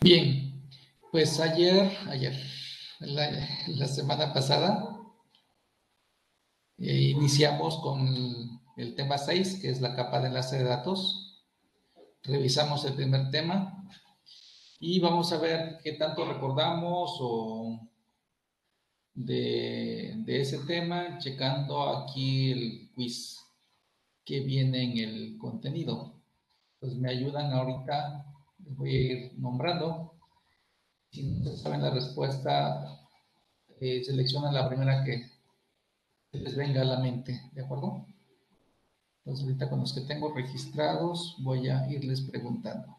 Bien, pues la semana pasada, iniciamos con el tema 6, que es la capa de enlace de datos. Revisamos el primer tema y vamos a ver qué tanto recordamos de ese tema, checando aquí el quiz que viene en el contenido. Pues me ayudan ahorita, les voy a ir nombrando. Si no saben la respuesta, seleccionan la primera que les venga a la mente, ¿de acuerdo? Entonces ahorita con los que tengo registrados voy a irles preguntando.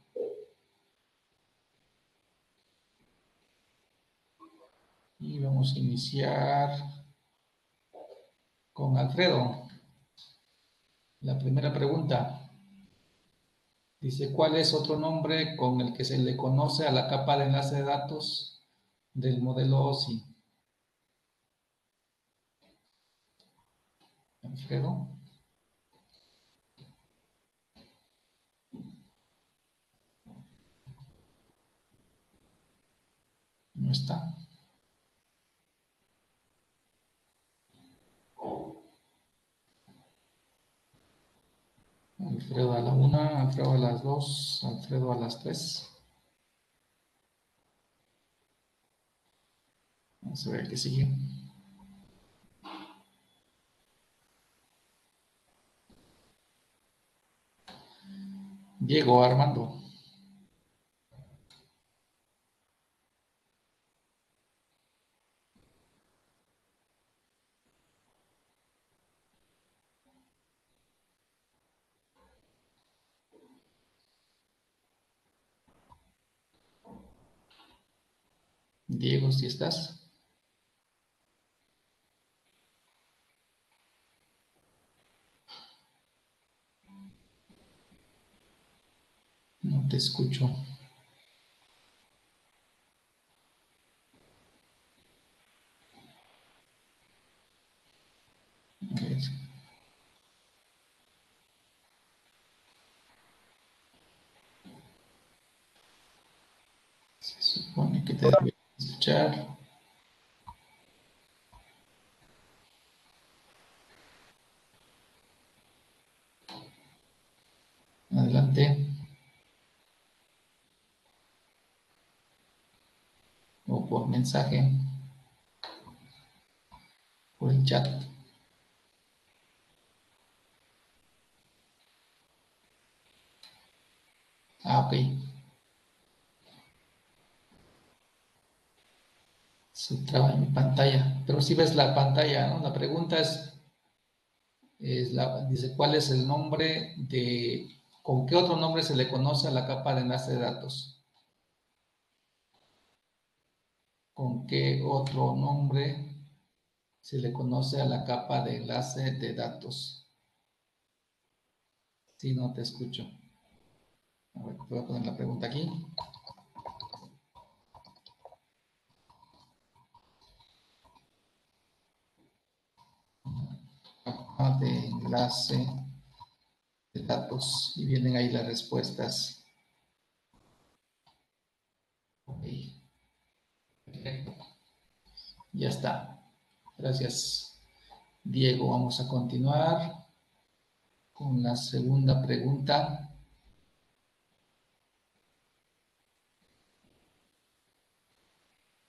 Y vamos a iniciar con Alfredo. La primera pregunta dice, ¿cuál es otro nombre con el que se le conoce a la capa de enlace de datos del modelo OSI? Alfredo, no está. Alfredo a la una, Alfredo a las dos, Alfredo a las tres. Vamos a ver qué sigue. Diego Armando. Diego, si estás. No te escucho. A ver. Se supone que te debe escuchar. Adelante. O por mensaje, por el chat. Ah, ok. Se traba en mi pantalla. Pero si ves la pantalla, ¿no? La pregunta dice, ¿cuál es el nombre con qué otro nombre se le conoce a la capa de enlace de datos? ¿Con qué otro nombre se le conoce a la capa de enlace de datos? Si no te escucho. A ver, voy a poner la pregunta aquí. Capa de enlace de datos. Y vienen ahí las respuestas. Ok, perfecto. Ya está. Gracias, Diego. Vamos a continuar con la segunda pregunta.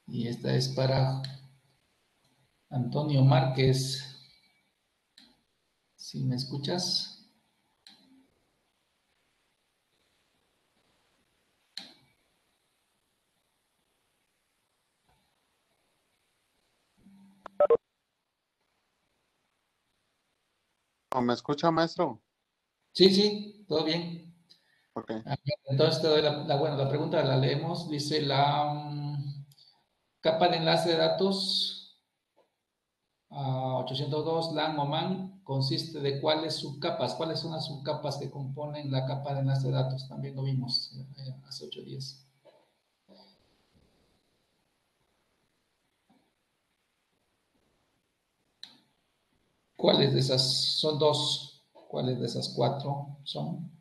Y esta es para Antonio Márquez. Si me escuchas. ¿O me escucha, maestro? Sí, sí, todo bien. Ok. Entonces te doy la pregunta, la leemos. Dice capa de enlace de datos a 802 LAN o MAN consiste de cuáles subcapas, cuáles son las subcapas que componen la capa de enlace de datos. También lo vimos hace 8 días. ¿Cuáles de esas? Son dos. ¿Cuáles de esas cuatro son?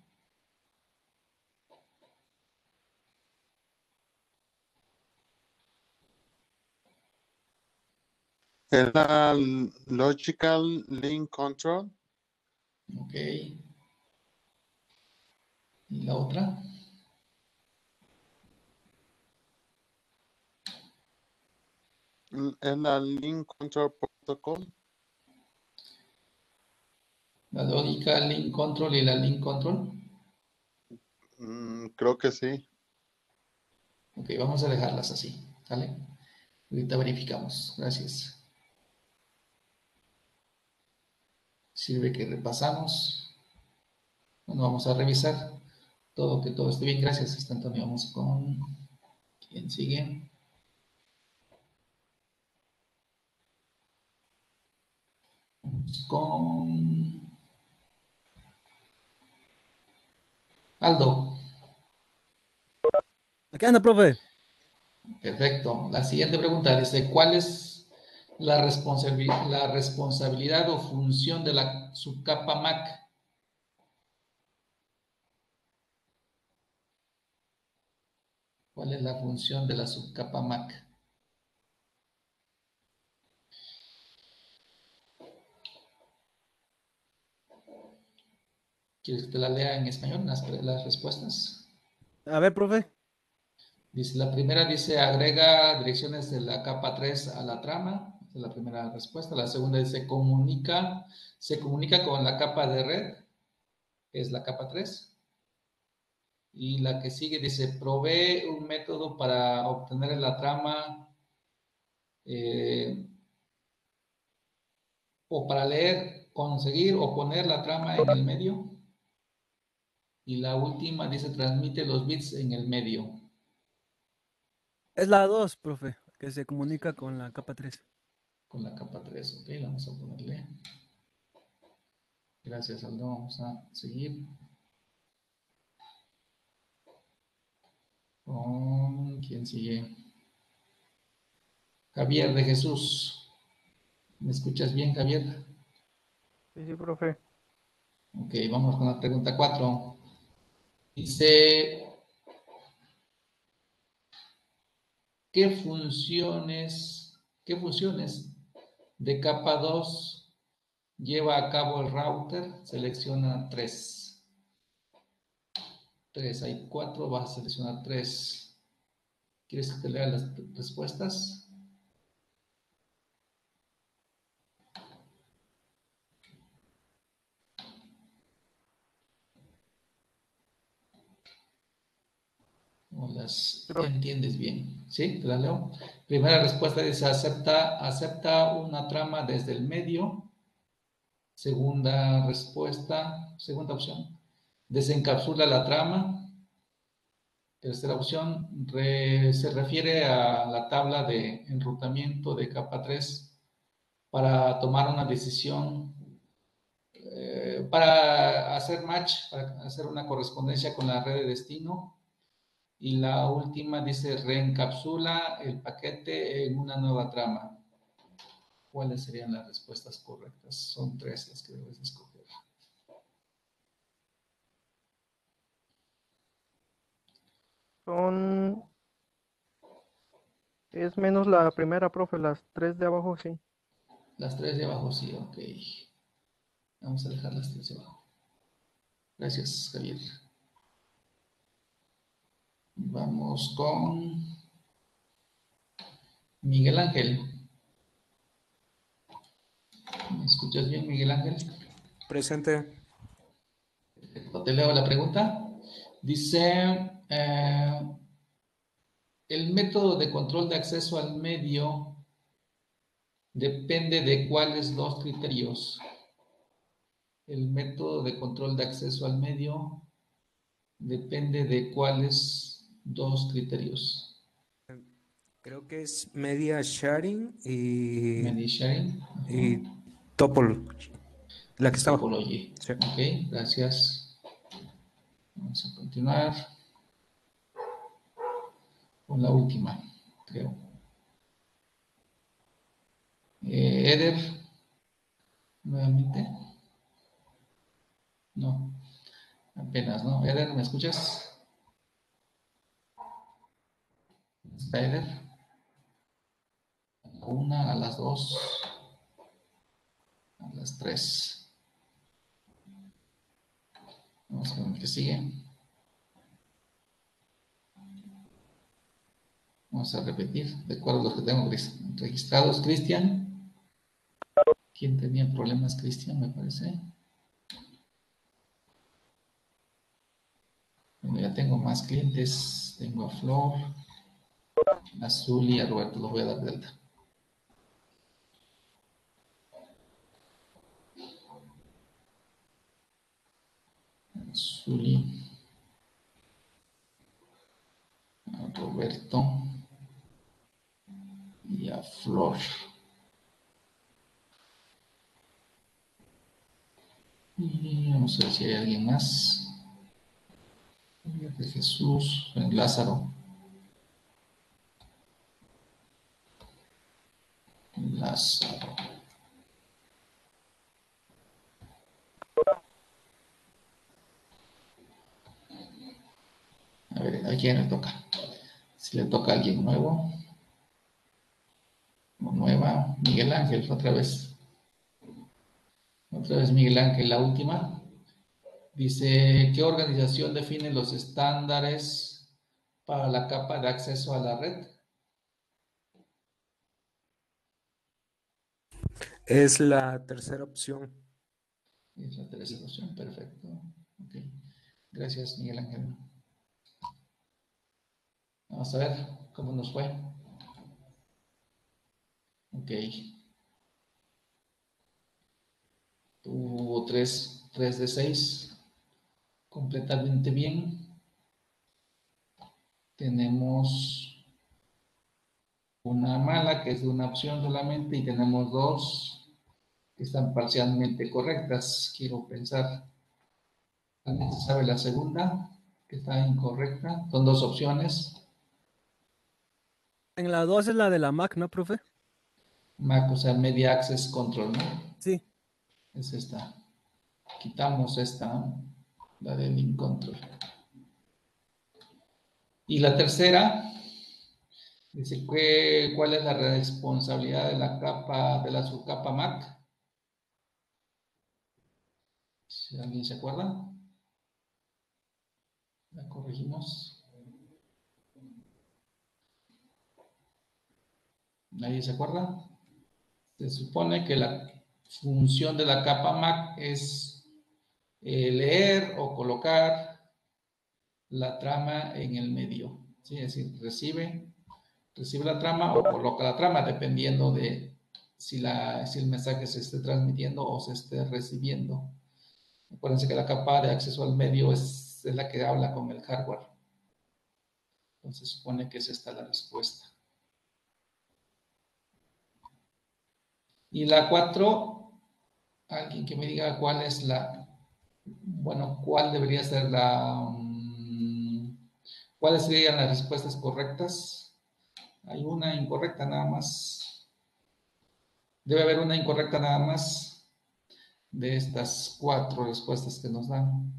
Es la Logical Link Control. Ok. ¿Y la otra? Es la Link Control Protocol. La lógica link control y la link control. Creo que sí. Ok, vamos a dejarlas así, ¿sale? Ahorita verificamos. Gracias. Sirve que repasamos. Bueno, vamos a revisar todo, que todo esté bien. Gracias. Hasta entonces vamos con... ¿Quién sigue? Vamos con... Aldo. Acá anda, profe. Perfecto. La siguiente pregunta dice, ¿cuál es la responsabilidad o función de la subcapa MAC? ¿Cuál es la función de la subcapa MAC? ¿Quieres que te la lea en español, las respuestas? A ver, profe. Dice, la primera dice, agrega direcciones de la capa 3 a la trama. Esa es la primera respuesta. La segunda dice, se comunica con la capa de red, que es la capa 3. Y la que sigue dice, provee un método para obtener la trama o para leer, conseguir o poner la trama en el medio. Y la última dice, transmite los bits en el medio. Es la 2, profe, que se comunica con la capa 3. Con la capa 3, ok, vamos a ponerle. Gracias, Aldo. Vamos a seguir con quién sigue. Javier de Jesús. ¿Me escuchas bien, Javier? Sí, profe. Ok, vamos con la pregunta 4. Dice, ¿qué funciones de capa 2 lleva a cabo el router? Selecciona 3. 3, hay 4, vas a seleccionar 3. ¿Quieres que te lea las respuestas? ¿O las Profe, entiendes bien? ¿Sí? ¿Te las leo? Primera respuesta dice, acepta una trama desde el medio. Segunda respuesta, segunda opción, desencapsula la trama. Tercera opción, se refiere a la tabla de enrutamiento de capa 3 para tomar una decisión, para hacer match, para hacer una correspondencia con la red de destino. Y la última dice, reencapsula el paquete en una nueva trama. ¿Cuáles serían las respuestas correctas? Son 3 las que debes escoger. son... Es menos la primera, profe, las tres de abajo, sí. Las 3 de abajo, sí, ok. Vamos a dejar las 3 de abajo. Gracias, Javier. Vamos con Miguel Ángel. ¿Me escuchas bien, Miguel Ángel? Presente. Te leo la pregunta. Dice, el método de control de acceso al medio depende de cuáles dos criterios. El método de control de acceso al medio depende de cuáles dos criterios. Creo que es media sharing Media sharing. y topology. La que está abajo. Topology. Sí. Ok, gracias. Vamos a continuar con la última, creo. Eder, nuevamente. No, apenas, ¿no? Eder, ¿me escuchas? ¿Está Eder? 1, a las 2, a las 3. Vamos con el que sigue. Vamos a repetir, de acuerdo a los que tengo registrados. Cristian. ¿Quién tenía problemas? Cristian, me parece. Bueno, ya tengo más clientes. Tengo a Flor, a Zuli y a Roberto. Los voy a dar de alta. Zuli, a Roberto y a Flor. Y vamos a ver si hay alguien más. De Jesús, Lázaro. Lázaro. A ver, ¿a quién le toca? Si le toca a alguien nuevo. O nueva. Miguel Ángel, otra vez. Otra vez Miguel Ángel, la última. Dice, ¿qué organización define los estándares para la capa de acceso a la red? Es la tercera opción. Es la tercera opción, perfecto. Ok. Gracias, Miguel Ángel. Vamos a ver cómo nos fue. Ok. Tuvo 3 de 6. Completamente bien. Tenemos una mala, que es de una opción solamente, y tenemos 2 que están parcialmente correctas. Quiero pensar. ¿Alguien sabe la segunda? Que está incorrecta. Son 2 opciones. En la 2 es la de la Mac, ¿no, profe? Mac, o sea, Media Access Control, ¿no? Sí. Es esta. Quitamos esta, la de Link Control. Y la tercera, dice, ¿cuál es la responsabilidad de la capa, de la subcapa Mac? Si alguien se acuerda. La corregimos. ¿Nadie se acuerda? Se supone que la función de la capa Mac es leer o colocar la trama en el medio. ¿Sí? Es decir, recibe la trama o coloca la trama, dependiendo de si el mensaje se esté transmitiendo o se esté recibiendo. Acuérdense que la capa de acceso al medio es la que habla con el hardware. Entonces se supone que es esta la respuesta. Y la 4, alguien que me diga cuál es cuál debería ser cuáles serían las respuestas correctas. Hay una incorrecta nada más. Debe haber una incorrecta nada más de estas 4 respuestas que nos dan.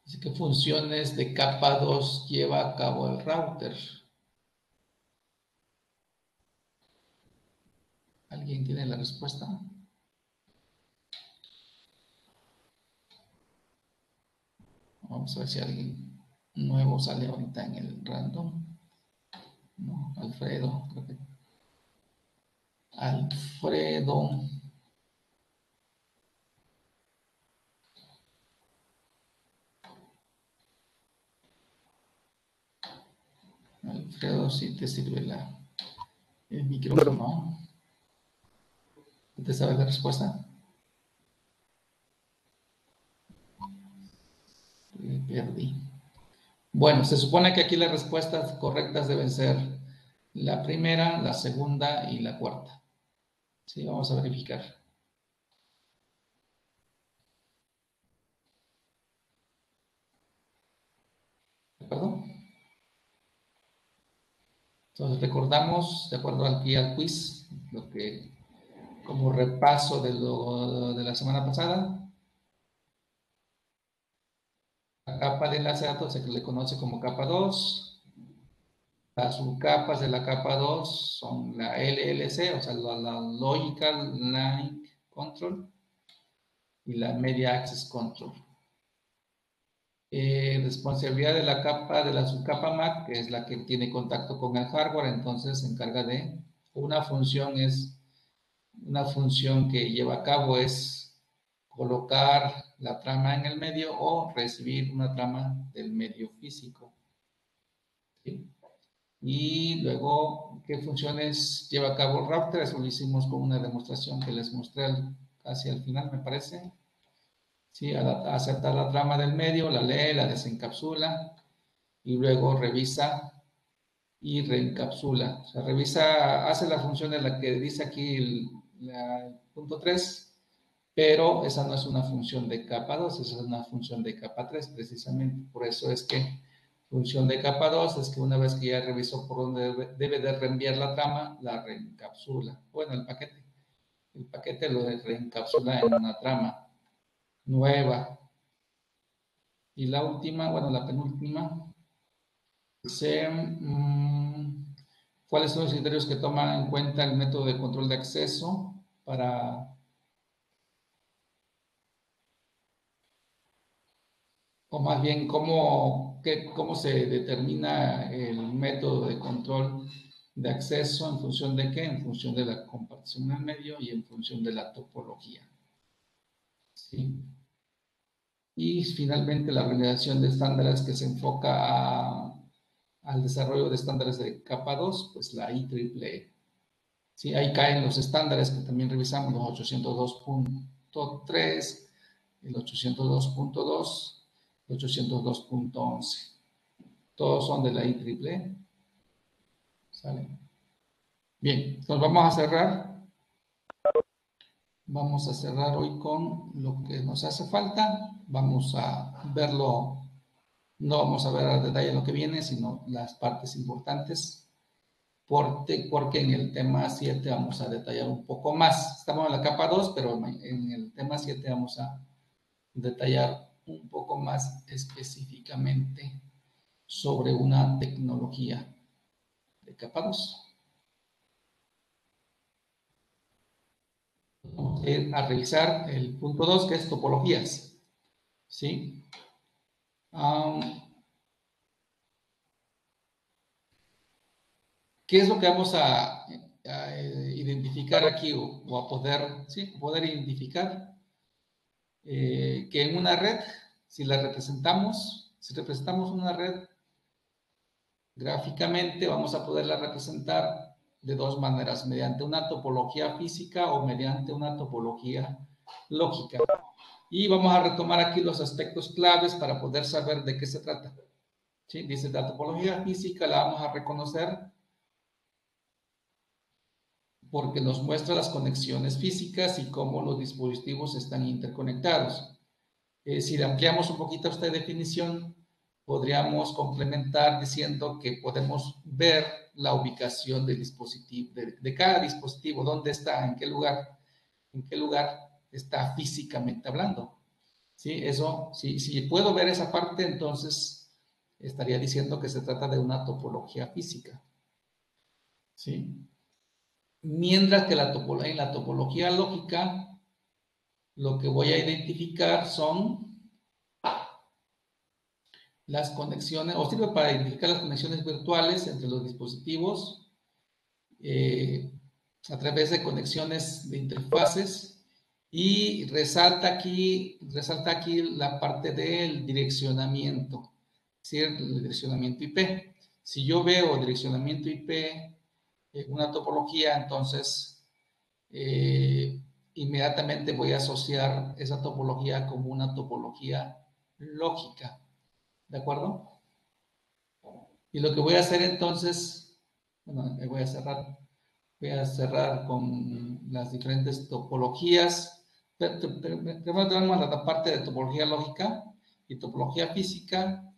Así que funciones de capa 2 lleva a cabo el router. ¿Alguien tiene la respuesta? Vamos a ver si alguien nuevo sale ahorita en el random. No, Alfredo, creo que. Alfredo. Alfredo, si te sirve el micrófono. ¿Te sabes la respuesta? Perdí. Bueno, se supone que aquí las respuestas correctas deben ser la primera, la segunda y la cuarta. Sí, vamos a verificar. ¿De acuerdo? Entonces recordamos, de acuerdo aquí al quiz, lo que como repaso de la semana pasada. La capa de enlace de datos se le conoce como capa 2. Las subcapas de la capa 2 son la LLC, o sea, la Logical Line Control y la Media Access Control. Responsabilidad de la capa, de la subcapa MAC, que es la que tiene contacto con el hardware, entonces se encarga de, una función que lleva a cabo es colocar la trama en el medio o recibir una trama del medio físico. ¿Sí? Y luego, ¿qué funciones lleva a cabo el router? Eso lo hicimos con una demostración que les mostré casi al final, me parece. Sí, aceptar la trama del medio, la lee, la desencapsula y luego revisa y reencapsula. O sea, revisa, hace la función de la que dice aquí el punto 3, pero esa no es una función de capa 2, esa es una función de capa 3, precisamente. Por eso es que función de capa 2 es que una vez que ya revisó por dónde debe de reenviar la trama, la reencapsula. Bueno, el paquete lo reencapsula en una trama nueva. Y la última, bueno, la penúltima, dice, ¿cuáles son los criterios que toma en cuenta el método de control de acceso para, o más bien, cómo se determina el método de control de acceso en función de qué? En función de la compartición en medio y en función de la topología. ¿Sí? Y finalmente la organización de estándares que se enfoca al desarrollo de estándares de capa 2, pues la IEEE. Sí, ahí caen los estándares que también revisamos, los 802.3, el 802.2, el 802.11. Todos son de la IEEE. ¿Sale? Bien, entonces vamos a cerrar. Vamos a cerrar hoy con lo que nos hace falta. Vamos a verlo, no vamos a ver a detalle lo que viene, sino las partes importantes. Porque en el tema 7 vamos a detallar un poco más. Estamos en la capa 2, pero en el tema 7 vamos a detallar un poco más específicamente sobre una tecnología de capa 2. Vamos a ir a revisar el punto 2, que es topologías. ¿Sí? ¿Qué es lo que vamos a identificar aquí o a poder identificar? Que en una red, si representamos una red gráficamente, vamos a poderla representar de dos maneras, mediante una topología física o mediante una topología lógica. Y vamos a retomar aquí los aspectos claves para poder saber de qué se trata. ¿Sí? Dice, la topología física la vamos a reconocer porque nos muestra las conexiones físicas y cómo los dispositivos están interconectados. Si le ampliamos un poquito esta definición, podríamos complementar diciendo que podemos ver la ubicación del dispositivo, de cada dispositivo, dónde está, en qué lugar está físicamente hablando. ¿Sí? Eso, si puedo ver esa parte, entonces estaría diciendo que se trata de una topología física. ¿Sí? Mientras que en la topología lógica, lo que voy a identificar son las conexiones, o sirve para identificar las conexiones virtuales entre los dispositivos a través de conexiones de interfaces, y resalta aquí la parte del direccionamiento, es decir, el direccionamiento IP. Si yo veo direccionamiento IP en una topología, entonces inmediatamente voy a asociar esa topología como una topología lógica. ¿De acuerdo? Y lo que voy a hacer entonces, bueno, voy a cerrar con las diferentes topologías. Primero tenemos la parte de topología lógica y topología física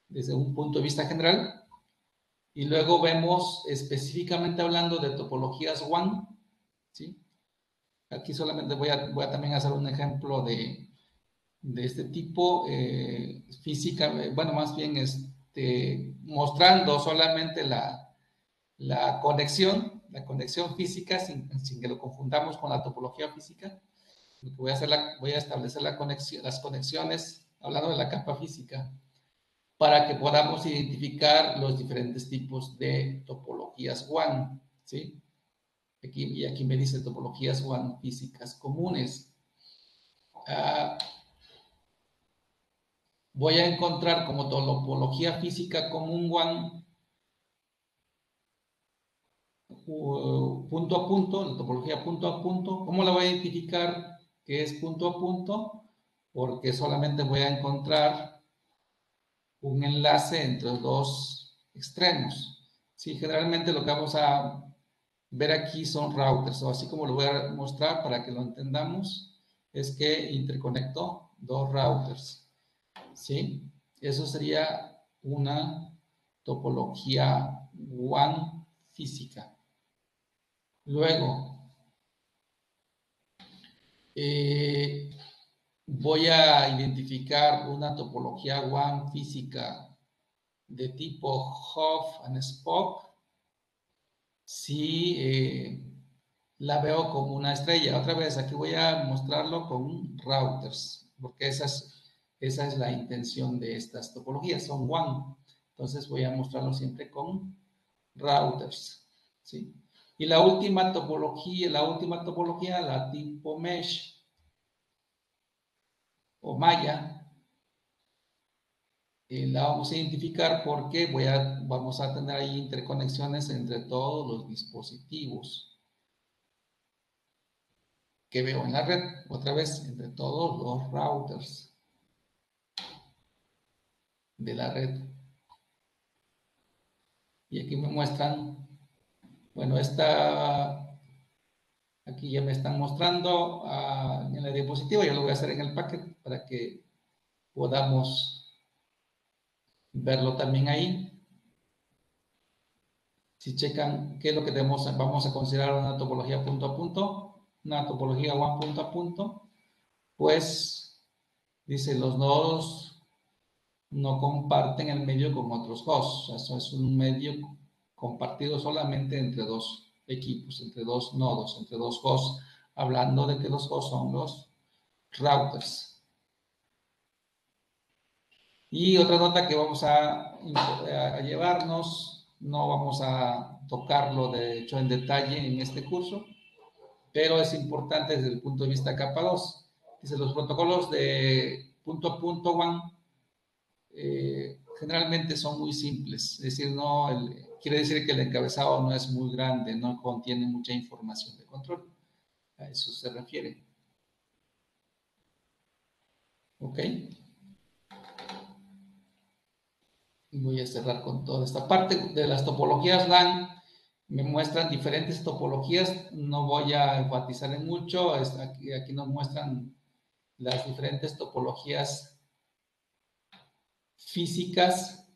desde un punto de vista general. Y luego vemos específicamente hablando de topologías WAN. ¿Sí? Aquí solamente voy a también hacer un ejemplo de este tipo, física, bueno, más bien es mostrando solamente la conexión física sin que lo confundamos con la topología física. Lo que voy a hacer, voy a establecer las conexiones, hablando de la capa física, para que podamos identificar los diferentes tipos de topologías WAN, ¿sí? Aquí me dice topologías WAN físicas comunes. Voy a encontrar como topología física común WAN punto a punto, la topología punto a punto. ¿Cómo la voy a identificar que es punto a punto? Porque solamente voy a encontrar un enlace entre dos extremos. Sí, generalmente lo que vamos a ver aquí son routers, o así como lo voy a mostrar para que lo entendamos, es que interconecto dos routers. ¿Sí? Eso sería una topología WAN física. Luego, voy a identificar una topología WAN física de tipo Hub and Spoke si la veo como una estrella. Otra vez, aquí voy a mostrarlo con routers, porque esa es la intención de estas topologías, son WAN. Entonces voy a mostrarlo siempre con routers, ¿sí? Y la última topología, la tipo Mesh o Maya, la vamos a identificar porque vamos a tener ahí interconexiones entre todos los dispositivos que veo en la red, otra vez, entre todos los routers de la red. Y aquí me muestran, bueno, aquí ya me están mostrando en la diapositiva, yo lo voy a hacer en el packet para que podamos verlo también ahí. Si checan qué es lo que vamos a considerar una topología punto a punto, una topología WAN punto a punto, pues dice los nodos no comparten el medio con otros hosts. Eso es un medio compartido solamente entre dos equipos, entre dos nodos, entre dos hosts, hablando de que los hosts son los routers. Y otra nota que vamos a llevarnos, no vamos a tocarlo de hecho en detalle en este curso, pero es importante desde el punto de vista capa 2. Dice, los protocolos de punto a punto WAN generalmente son muy simples, es decir, quiere decir que el encabezado no es muy grande, no contiene mucha información de control. A eso se refiere. Ok. Voy a cerrar con toda esta parte de las topologías LAN. Me muestran diferentes topologías, no voy a enfatizar en mucho, aquí nos muestran las diferentes topologías físicas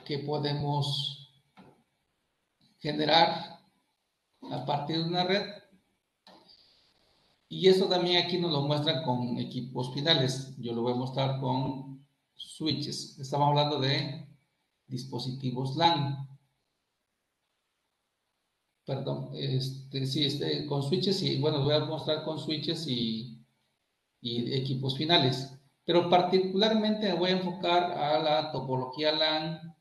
que podemos generar a partir de una red. Y eso también aquí nos lo muestran con equipos finales. Yo lo voy a mostrar con switches. Estamos hablando de dispositivos LAN. Perdón, sí, con switches y bueno, voy a mostrar con switches y equipos finales. Pero particularmente me voy a enfocar a la topología LAN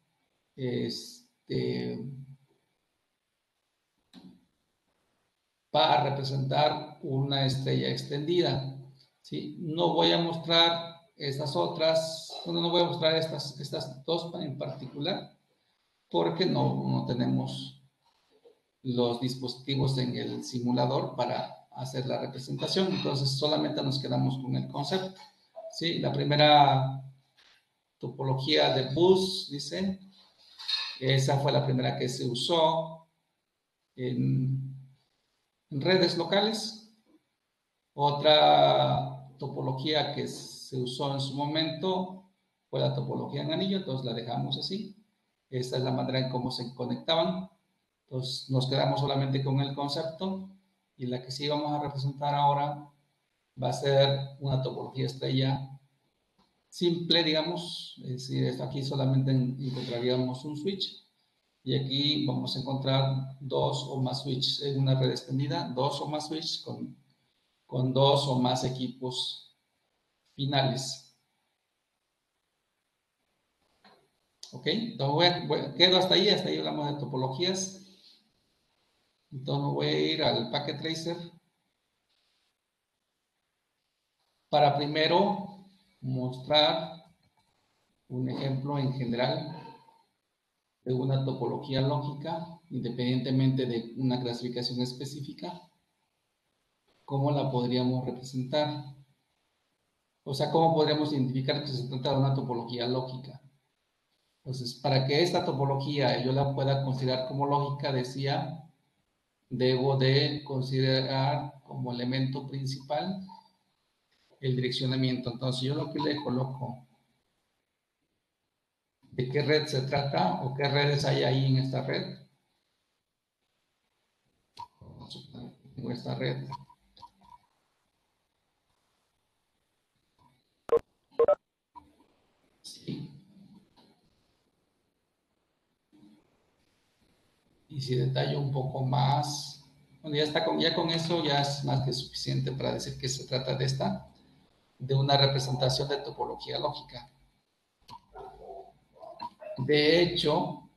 para representar una estrella extendida. ¿Sí? No voy a mostrar estas otras, bueno, no voy a mostrar estas dos en particular, porque no tenemos los dispositivos en el simulador para hacer la representación, entonces solamente nos quedamos con el concepto. ¿Sí? La primera topología de bus, dice, esa fue la primera que se usó en redes locales. Otra topología que se usó en su momento fue la topología en anillo, entonces la dejamos así. Esta es la manera en cómo se conectaban. Entonces nos quedamos solamente con el concepto y la que sí vamos a representar ahora va a ser una topología estrella simple, digamos, es decir, aquí solamente encontraríamos un switch y aquí vamos a encontrar dos o más switches en una red extendida, dos o más switches con dos o más equipos finales. Ok, entonces quedo hasta ahí hablamos de topologías. Entonces me voy a ir al Packet Tracer para primero mostrar un ejemplo en general de una topología lógica, independientemente de una clasificación específica, cómo la podríamos representar. O sea, cómo podríamos identificar que se trata de una topología lógica. Entonces, para que esta topología yo la pueda considerar como lógica, decía, debo de considerar como elemento principal el direccionamiento. Entonces, yo lo que le coloco, ¿de qué red se trata o qué redes hay ahí en esta red? Tengo esta red. Sí. Y si detallo un poco más, bueno, ya con eso ya es más que suficiente para decir que se trata de una representación de topología lógica. De hecho,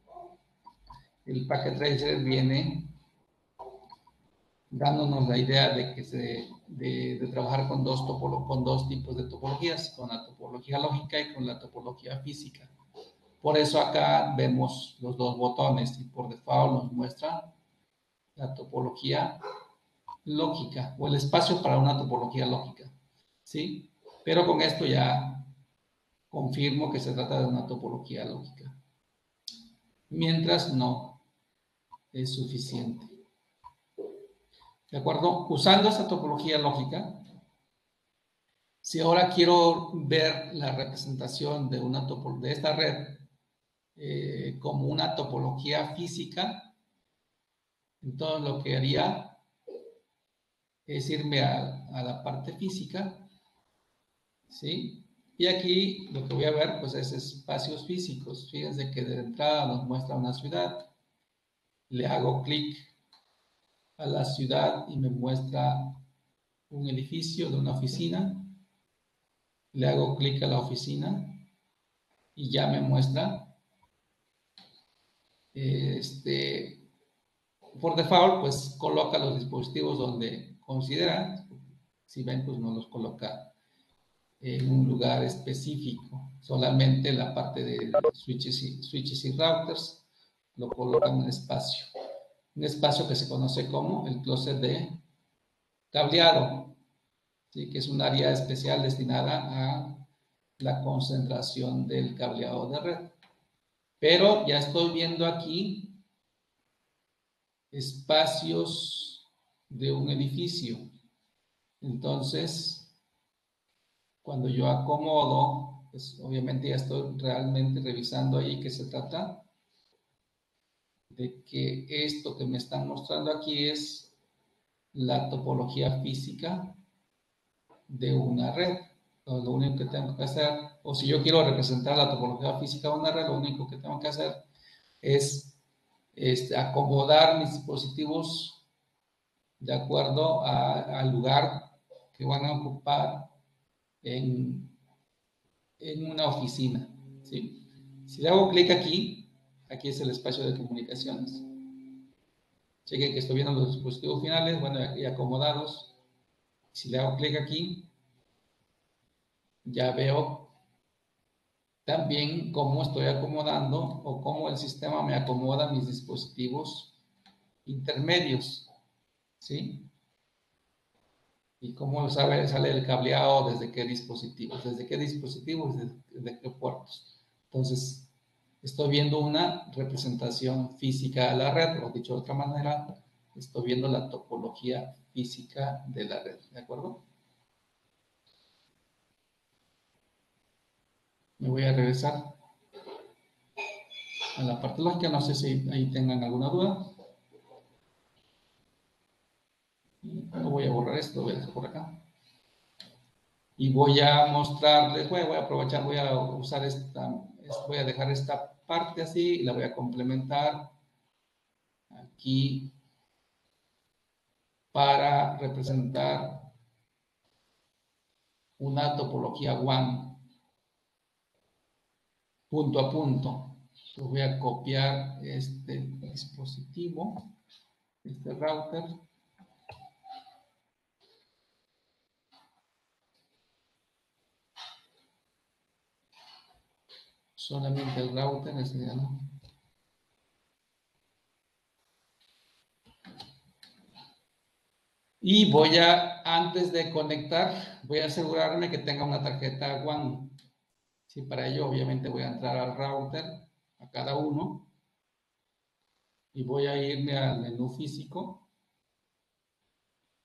el Packet Tracer viene dándonos la idea de que de trabajar con dos tipos de topologías, con la topología lógica y con la topología física. Por eso acá vemos los dos botones y por default nos muestra la topología lógica o el espacio para una topología lógica, ¿sí? Pero con esto ya confirmo que se trata de una topología lógica. Mientras no es suficiente. ¿De acuerdo? Usando esta topología lógica, si ahora quiero ver la representación de esta red como una topología física, entonces lo que haría es irme a la parte física, ¿sí? Y aquí lo que voy a ver pues es espacios físicos. Fíjense que de entrada nos muestra una ciudad, le hago clic a la ciudad y me muestra un edificio de una oficina, le hago clic a la oficina y ya me muestra por default pues coloca los dispositivos donde considera. Si ven pues no los coloca en un lugar específico, solamente la parte de switches y routers lo coloca en un espacio que se conoce como el closet de cableado, ¿sí? Que es un área especial destinada a la concentración del cableado de red. Pero ya estoy viendo aquí espacios de un edificio. Entonces, cuando yo acomodo, pues obviamente ya estoy realmente revisando ahí que se trata de que esto que me están mostrando aquí es la topología física de una red. Entonces, lo único que tengo que hacer, o si yo quiero representar la topología física de una red, lo único que tengo que hacer es acomodar mis dispositivos de acuerdo al lugar que van a ocupar en una oficina, ¿sí? Si le hago clic aquí, aquí es el espacio de comunicaciones. Chequen que estoy viendo los dispositivos finales, bueno, aquí acomodados. Si le hago clic aquí, ya veo también cómo estoy acomodando o cómo el sistema me acomoda mis dispositivos intermedios, ¿sí? Y cómo sale el cableado desde qué dispositivos, desde qué puertos. Entonces, estoy viendo una representación física de la red, o dicho de otra manera, estoy viendo la topología física de la red, ¿de acuerdo? Me voy a regresar a la parte lógica, no sé si ahí tengan alguna duda. No voy a borrar esto, lo voy a dejar por acá. Y voy a mostrarles, voy a aprovechar, voy a usar voy a dejar esta parte así y la voy a complementar aquí para representar una topología WAN punto a punto. Entonces voy a copiar este dispositivo, este router. Solamente el router, ese ya no. Y voy a, antes de conectar, voy a asegurarme que tenga una tarjeta WAN. Sí, para ello obviamente voy a entrar al router, a cada uno, y voy a irme al menú físico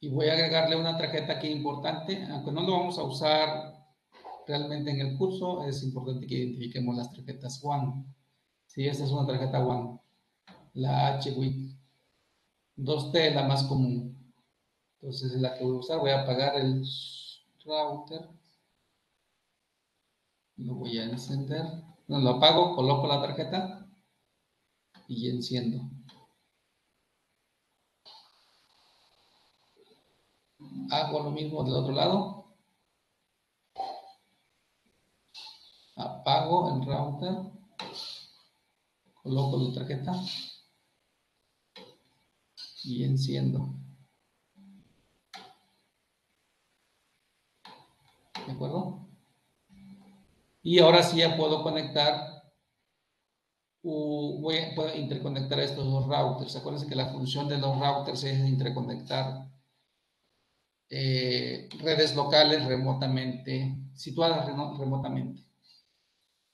y voy a agregarle una tarjeta aquí importante, aunque no lo vamos a usar realmente en el curso, es importante que identifiquemos las tarjetas WAN. Sí, esta es una tarjeta WAN, la HWIC 2T, la más común. Entonces es la que voy a usar. Voy a apagar el router. Lo voy a encender. No, lo apago, coloco la tarjeta y enciendo. Hago lo mismo del otro lado. Apago el router. Coloco la tarjeta y enciendo. ¿De acuerdo? Y ahora sí ya puedo conectar, puedo interconectar estos dos routers. Acuérdense que la función de los routers es interconectar redes locales remotamente, situadas remotamente.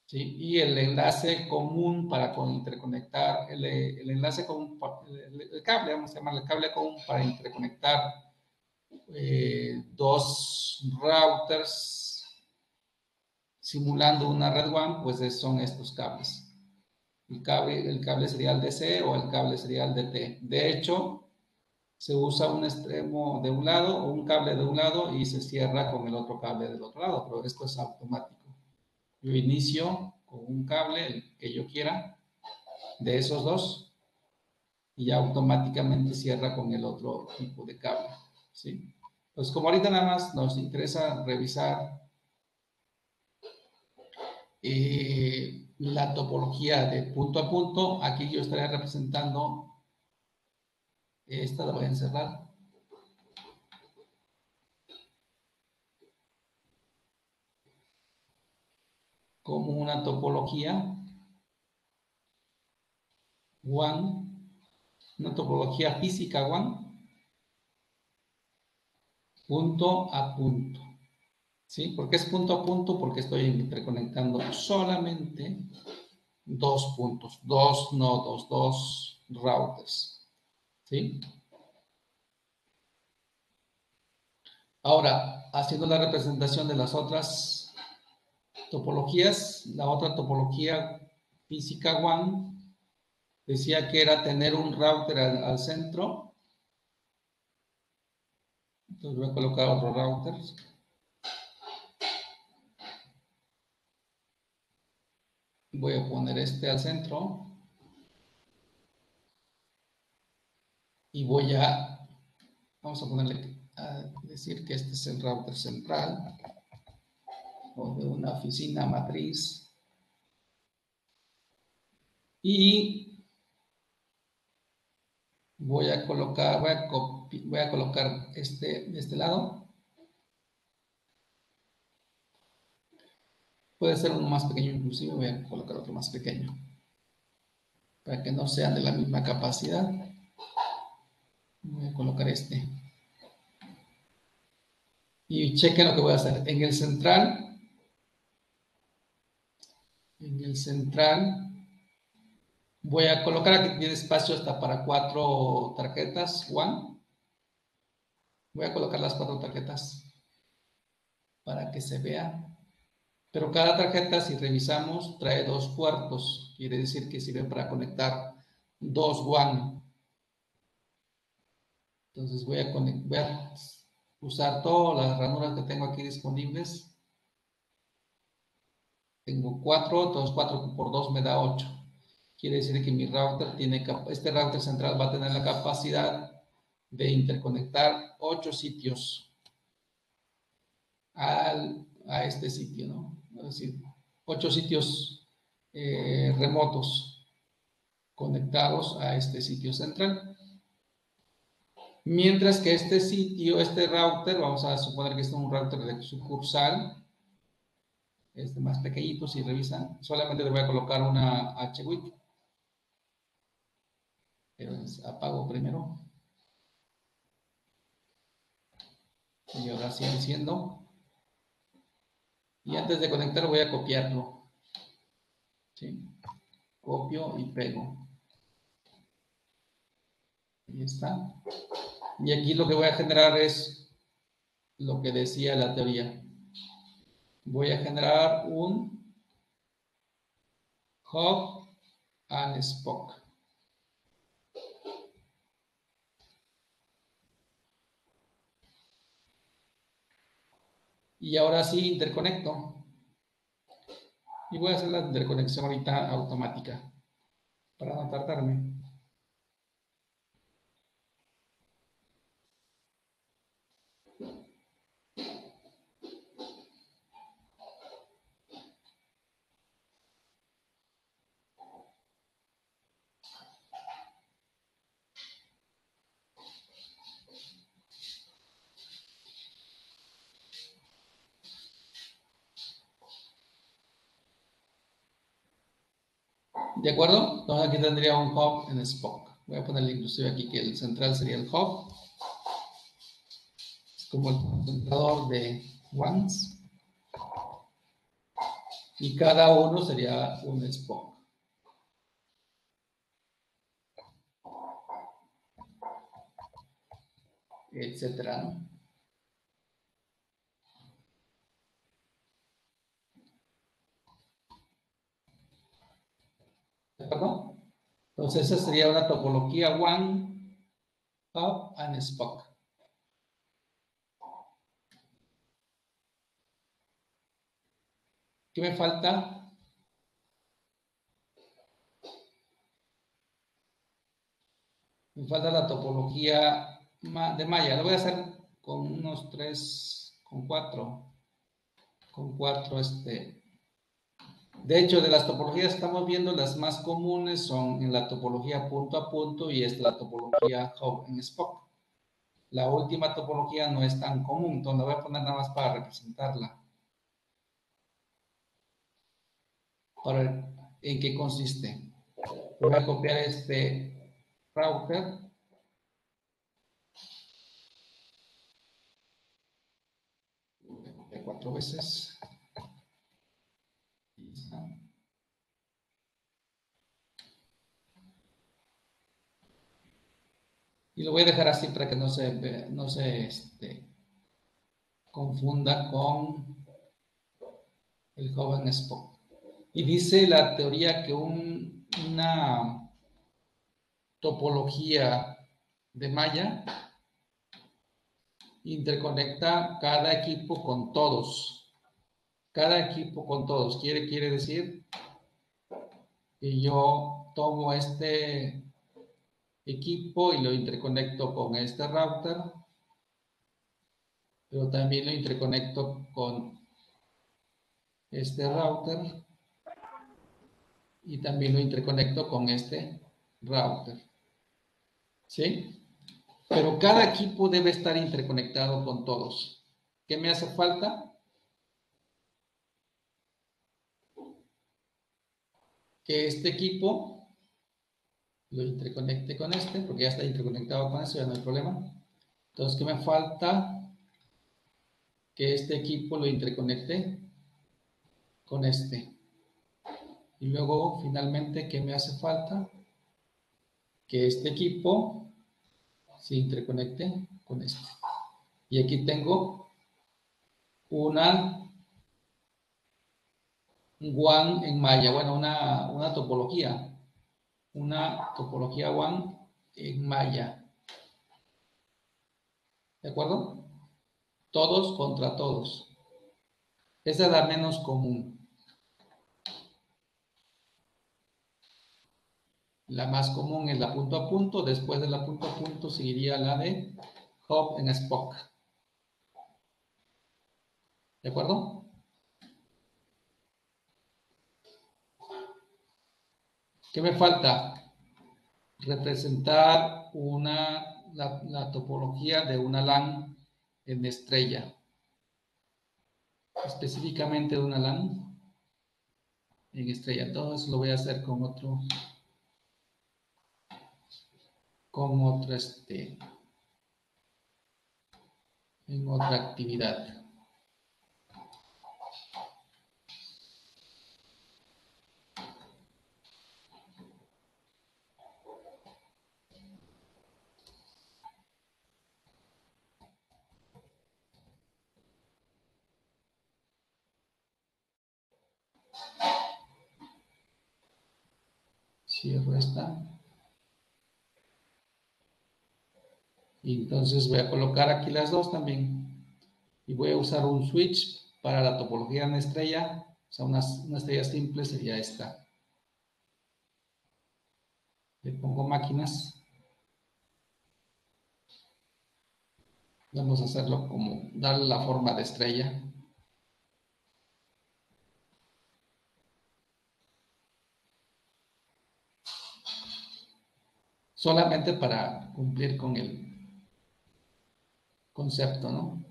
¿Sí? Y el enlace común para interconectar, el enlace común, el cable, vamos a llamarle el cable común para interconectar dos routers simulando una red WAN, pues son estos cables. El cable serial DC o el cable serial DT. De hecho, se usa un extremo de un lado o un cable de un lado y se cierra con el otro cable del otro lado, pero esto es automático. Yo inicio con un cable, el que yo quiera, de esos dos, y ya automáticamente cierra con el otro tipo de cable, ¿sí? Pues como ahorita nada más nos interesa revisar la topología de punto a punto, aquí yo estaré representando, esta la voy a encerrar, como una topología WAN, una topología física WAN, punto a punto. ¿Sí? ¿Por qué es punto a punto? Porque estoy interconectando solamente dos puntos, dos nodos, dos routers. ¿Sí? Ahora, haciendo la representación de las otras topologías, la otra topología física WAN decía que era tener un router al centro. Entonces voy a colocar otro router. Voy a poner este al centro. Y vamos a ponerle, a decir que este es el router central o de una oficina matriz. Y voy a colocar este de este lado. Puede ser uno más pequeño inclusive, voy a colocar otro más pequeño. Para que no sean de la misma capacidad. Voy a colocar este. Y chequen lo que voy a hacer. En el central, voy a colocar aquí, tiene espacio hasta para 4 tarjetas WAN. Voy a colocar las 4 tarjetas para que se vea. Pero cada tarjeta, si revisamos, trae 2 puertos. Quiere decir que sirve para conectar 2 WAN. Entonces voy a usar todas las ranuras que tengo aquí disponibles. Tengo 4, entonces 4 por 2 me da 8. Quiere decir que mi router este router central va a tener la capacidad de interconectar 8 sitios a este sitio, ¿no? Es decir, 8 sitios remotos conectados a este sitio central. Mientras que este sitio, este router, vamos a suponer que este es un router de sucursal, más pequeñito, si revisan, solamente le voy a colocar una HWIT. Pero apago primero. Y ahora sí enciendo. Y antes de conectar voy a copiarlo. ¿Sí? Copio y pego. Ahí está. Y aquí lo que voy a generar es lo que decía la teoría. Voy a generar un hub and spoke. Y ahora sí interconecto. Y voy a hacer la interconexión ahorita automática para no tardarme. ¿De acuerdo? Entonces aquí tendría un hub en spoke. Voy a ponerle inclusive aquí que el central sería el hub. Es como el concentrador de ones. Y cada uno sería un spoke. Etcétera, ¿no? ¿De acuerdo? Entonces esa sería una topología one, hub and spoke. ¿Qué me falta? Me falta la topología de malla. Lo voy a hacer con unos 3, con 4. Con 4, De hecho, de las topologías que estamos viendo, las más comunes son en la topología punto a punto y es la topología hub and spoke. La última topología no es tan común, entonces la voy a poner nada más para representarla. Para ver en qué consiste. Voy a copiar este router. Voy a copiar 4 veces. Ahí está. Y lo voy a dejar así para que no se confunda con el hub and spoke. Y dice la teoría que una topología de malla interconecta cada equipo con todos. Cada equipo con todos. Quiere decir que yo tomo este equipo y lo interconecto con este router, pero también lo interconecto con este router y también lo interconecto con este router. ¿Sí? Pero cada equipo debe estar interconectado con todos. ¿Qué me hace falta? Que este equipo lo interconecte con este, porque ya está interconectado con eso, ya no hay problema. Entonces, ¿qué me falta? Que este equipo lo interconecte con este. Y luego, finalmente, ¿qué me hace falta? Que este equipo se interconecte con este. Y aquí tengo una WAN en malla, bueno, una topología WAN en malla. ¿De acuerdo? todos contra todos. Esa es la menos común. La más común es la punto a punto. Después de la punto a punto seguiría la de hub and spoke. ¿De acuerdo? ¿Qué me falta? Representar la topología de una LAN en estrella. Específicamente de una LAN en estrella. Entonces lo voy a hacer con otro en otra actividad. Cierro esta. Y entonces voy a colocar aquí las dos también. Y voy a usar un switch para la topología en estrella. O sea, una estrella simple sería esta. Le pongo máquinas. Vamos a hacerlo como darle la forma de estrella. Solamente para cumplir con el concepto, ¿no?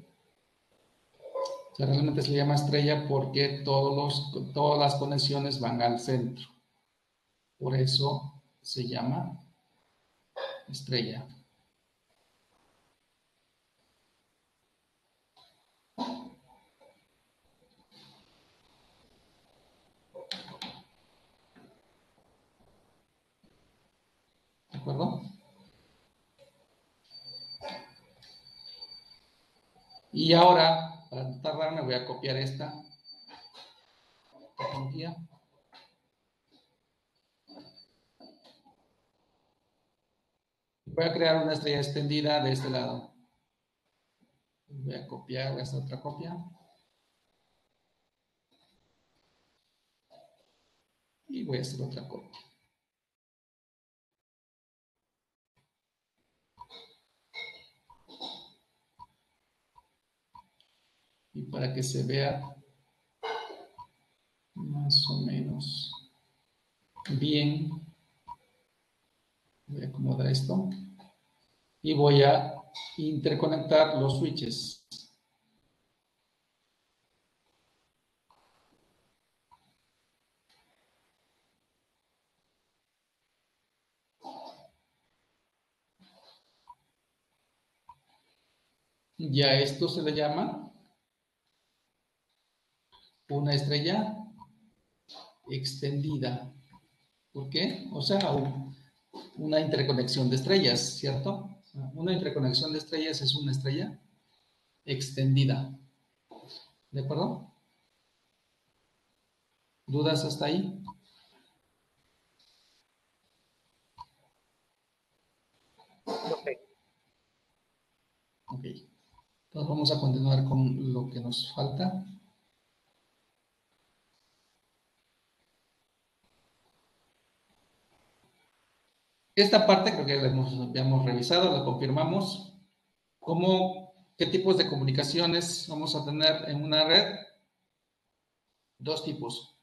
O sea, realmente se llama estrella porque todas las conexiones van al centro. Por eso se llama estrella. ¿De acuerdo? Y ahora, para no tardarme, voy a copiar esta tecnología. Voy a crear una estrella extendida de este lado. Voy a copiar esta otra copia. Y voy a hacer otra copia. Y para que se vea más o menos bien, voy a acomodar esto. Y voy a interconectar los switches. Y a esto se le llama una estrella extendida. ¿Por qué? O sea, una interconexión de estrellas, ¿cierto? Una interconexión de estrellas es una estrella extendida. ¿De acuerdo? ¿Dudas hasta ahí? Ok. Entonces vamos a continuar con lo que nos falta. Esta parte creo que la habíamos revisado, la confirmamos. ¿Qué tipos de comunicaciones vamos a tener en una red? Dos tipos.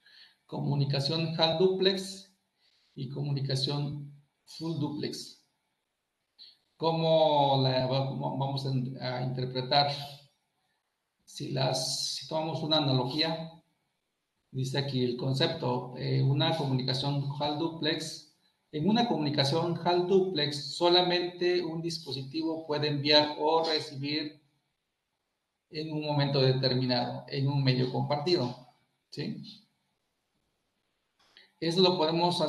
Comunicación half duplex y comunicación full duplex. ¿Cómo vamos a interpretar? Si tomamos una analogía, dice aquí el concepto, una comunicación half duplex. En una comunicación half duplex, solamente un dispositivo puede enviar o recibir en un momento determinado, en un medio compartido. ¿Sí? Eso lo podemos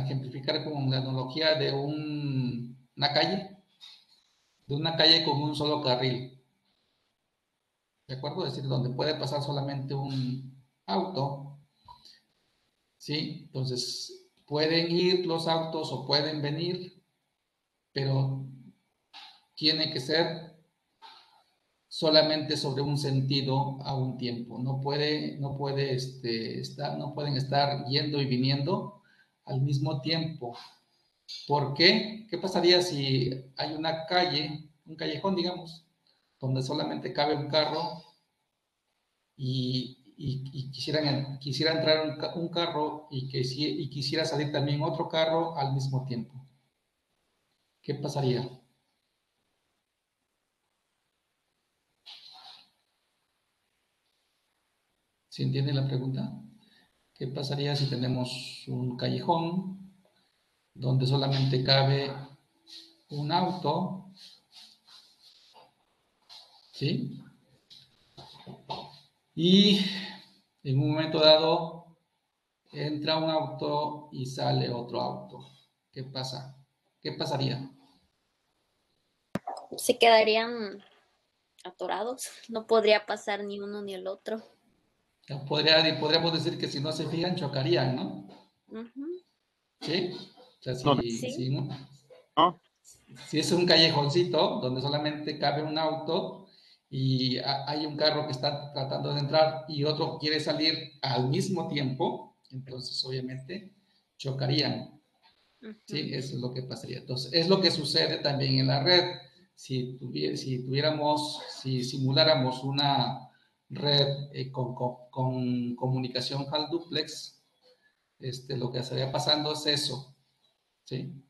ejemplificar con la analogía de una calle con un solo carril. ¿De acuerdo? Es decir, donde puede pasar solamente un auto. ¿Sí? Entonces, pueden ir los autos o pueden venir, pero tiene que ser solamente sobre un sentido a un tiempo. No pueden estar yendo y viniendo al mismo tiempo. ¿Por qué? ¿Qué pasaría si hay una calle, un callejón, digamos, donde solamente cabe un carro y quisiera entrar un carro y quisiera salir también otro carro al mismo tiempo? ¿Qué pasaría? ¿Sí entiende la pregunta? ¿Qué pasaría si tenemos un callejón donde solamente cabe un auto? ¿Sí? Y en un momento dado entra un auto y sale otro auto. ¿Qué pasa? ¿Qué pasaría? Se quedarían atorados. No podría pasar ni uno ni el otro. Podríamos decir que si no se fijan, chocarían, ¿no? Ujú. ¿Sí? O sea, No, Sí. no, si es un callejoncito donde solamente cabe un auto y hay un carro que está tratando de entrar y otro quiere salir al mismo tiempo, entonces obviamente chocarían. Sí, Ujú. eso es lo que pasaría. Entonces, es lo que sucede también en la red. Si simuláramos una red con comunicación HAL duplex, lo que estaría pasando es eso, ¿sí?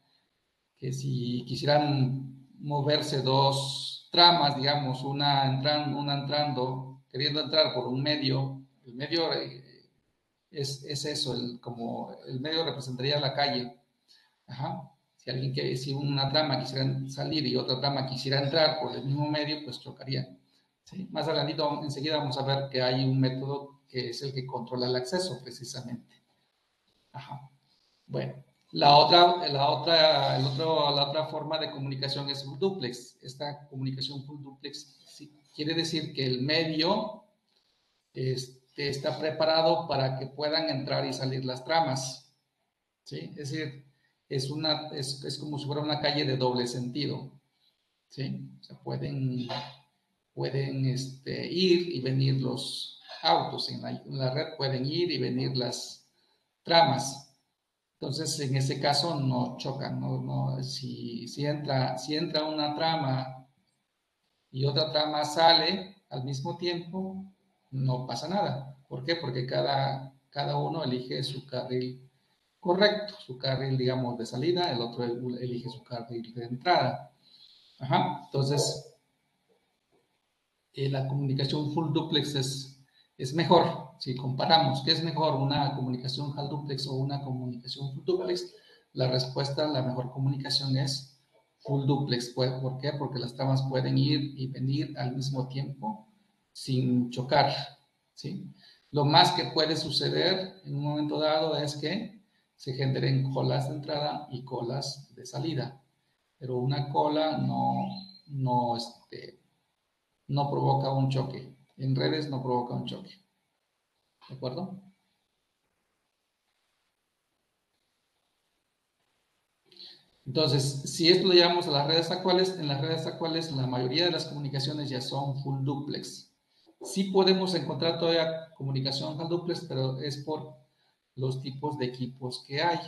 Que si quisieran moverse dos tramas, digamos, una entrando, queriendo entrar por un medio, el medio es eso, como el medio representaría la calle. Ajá. Si una trama quisiera salir y otra trama quisiera entrar por el mismo medio, pues chocarían. ¿Sí? Más adelante, enseguida vamos a ver que hay un método que es el que controla el acceso, precisamente. Ajá. Bueno, la otra forma de comunicación es full duplex. Esta comunicación full duplex quiere decir que el medio está preparado para que puedan entrar y salir las tramas. ¿Sí? Es decir, es como si fuera una calle de doble sentido. ¿Sí? O sea, pueden ir y venir los autos. En la red pueden ir y venir las tramas. Entonces, en ese caso no chocan, si entra una trama y otra trama sale al mismo tiempo, no pasa nada. ¿Por qué? Porque cada uno elige su carril correcto, su carril, digamos, de salida, el otro elige su carril de entrada. Ajá. Entonces, la comunicación full duplex es mejor. Si comparamos, ¿qué es mejor? ¿Una comunicación HAL duplex o una comunicación full duplex? La respuesta, la mejor comunicación es full duplex. ¿Por qué? Porque las tramas pueden ir y venir al mismo tiempo sin chocar. ¿Sí? Lo más que puede suceder en un momento dado es que se generen colas de entrada y colas de salida. Pero una cola no provoca un choque. En redes no provoca un choque. ¿De acuerdo? Entonces, si esto lo llevamos a las redes actuales, en las redes actuales la mayoría de las comunicaciones ya son full duplex. Sí podemos encontrar todavía comunicación full duplex, pero es por los tipos de equipos que hay.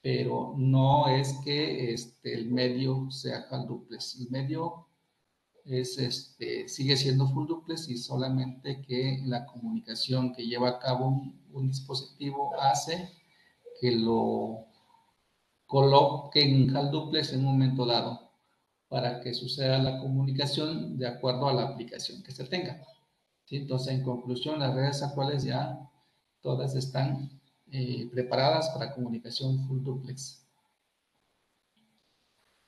Pero no es que el medio sea full duplex. El medio sigue siendo full duplex y solamente que la comunicación que lleva a cabo un dispositivo hace que lo coloque en HAL duplex en un momento dado para que suceda la comunicación de acuerdo a la aplicación que se tenga. ¿Sí? Entonces, en conclusión, las redes actuales ya todas están preparadas para comunicación full duplex.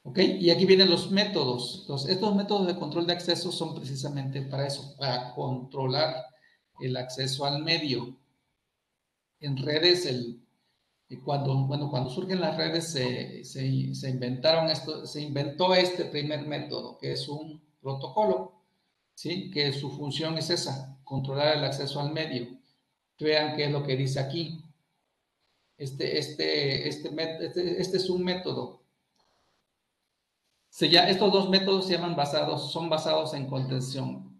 ¿Ok? Y aquí vienen los métodos. Entonces, estos métodos de control de acceso son precisamente para eso, para controlar el acceso al medio. En redes, cuando surgen las redes, se inventó este primer método, que es un protocolo, ¿sí? Que su función es esa, controlar el acceso al medio. Vean qué es lo que dice aquí. Este es un método. Estos dos métodos son basados en contención.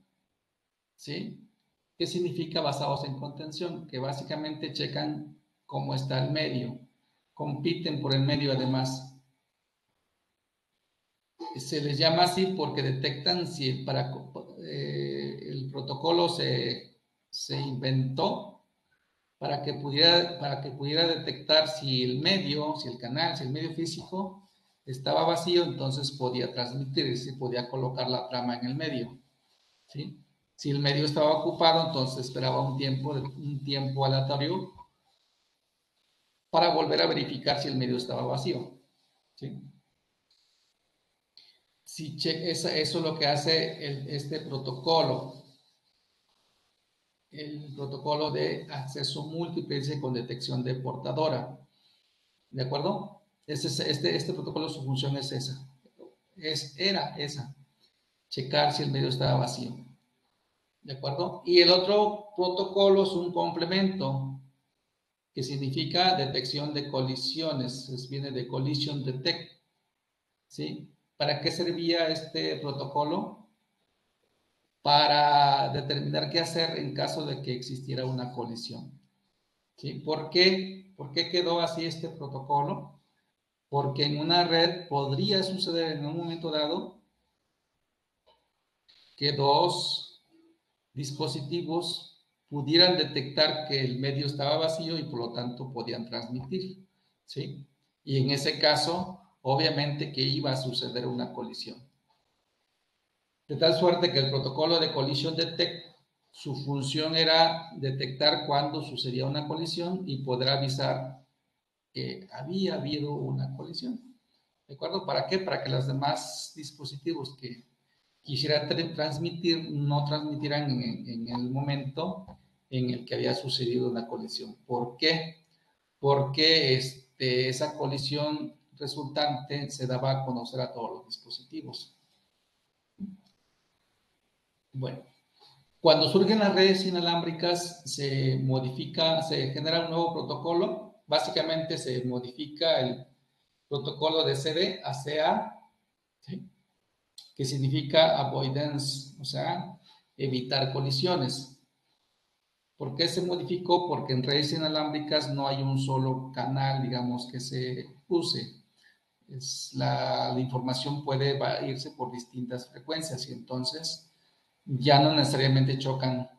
¿sí? ¿Qué significa basados en contención? Que básicamente checan cómo está el medio, compiten por el medio además. Se les llama así porque detectan si el protocolo se inventó para que pudiera detectar si el medio, si el canal, si el medio físico estaba vacío, entonces podía transmitir, es decir, podía colocar la trama en el medio, ¿sí? Si el medio estaba ocupado, entonces esperaba un tiempo aleatorio para volver a verificar si el medio estaba vacío, ¿sí? Eso es lo que hace este protocolo, el protocolo de acceso múltiple con detección de portadora, ¿de acuerdo? Este protocolo, su función es esa, era esa, checar si el medio estaba vacío, ¿de acuerdo? Y el otro protocolo es un complemento, que significa detección de colisiones, viene de collision detect, ¿sí? ¿Para qué servía este protocolo? Para determinar qué hacer en caso de que existiera una colisión, ¿sí? ¿Por qué? ¿Por qué quedó así este protocolo? Porque en una red podría suceder en un momento dado que dos dispositivos pudieran detectar que el medio estaba vacío y por lo tanto podían transmitir, ¿sí? Y en ese caso, obviamente que iba a suceder una colisión. De tal suerte que el protocolo de Collision Detect, su función era detectar cuándo sucedía una colisión y poder avisar que había habido una colisión. ¿De acuerdo? ¿Para qué? Para que los demás dispositivos que quisieran transmitir no transmitieran en el momento en el que había sucedido una colisión. ¿Por qué? Porque esa colisión resultante se daba a conocer a todos los dispositivos. Bueno, cuando surgen las redes inalámbricas, se genera un nuevo protocolo. Básicamente se modifica el protocolo de CD a CA, ¿sí? Que significa avoidance, o sea, evitar colisiones. ¿Por qué se modificó? Porque en redes inalámbricas no hay un solo canal, digamos, que se use. La información puede irse por distintas frecuencias y entonces ya no necesariamente chocan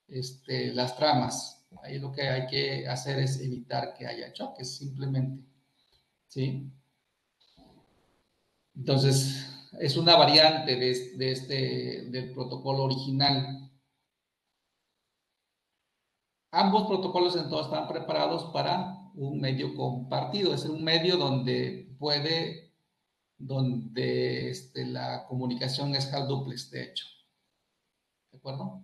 las tramas. Ahí lo que hay que hacer es evitar que haya choques, simplemente, ¿sí? Entonces, es una variante del protocolo original. Ambos protocolos entonces están preparados para un medio compartido, es un medio donde la comunicación es HAL duplex, de hecho. ¿De acuerdo?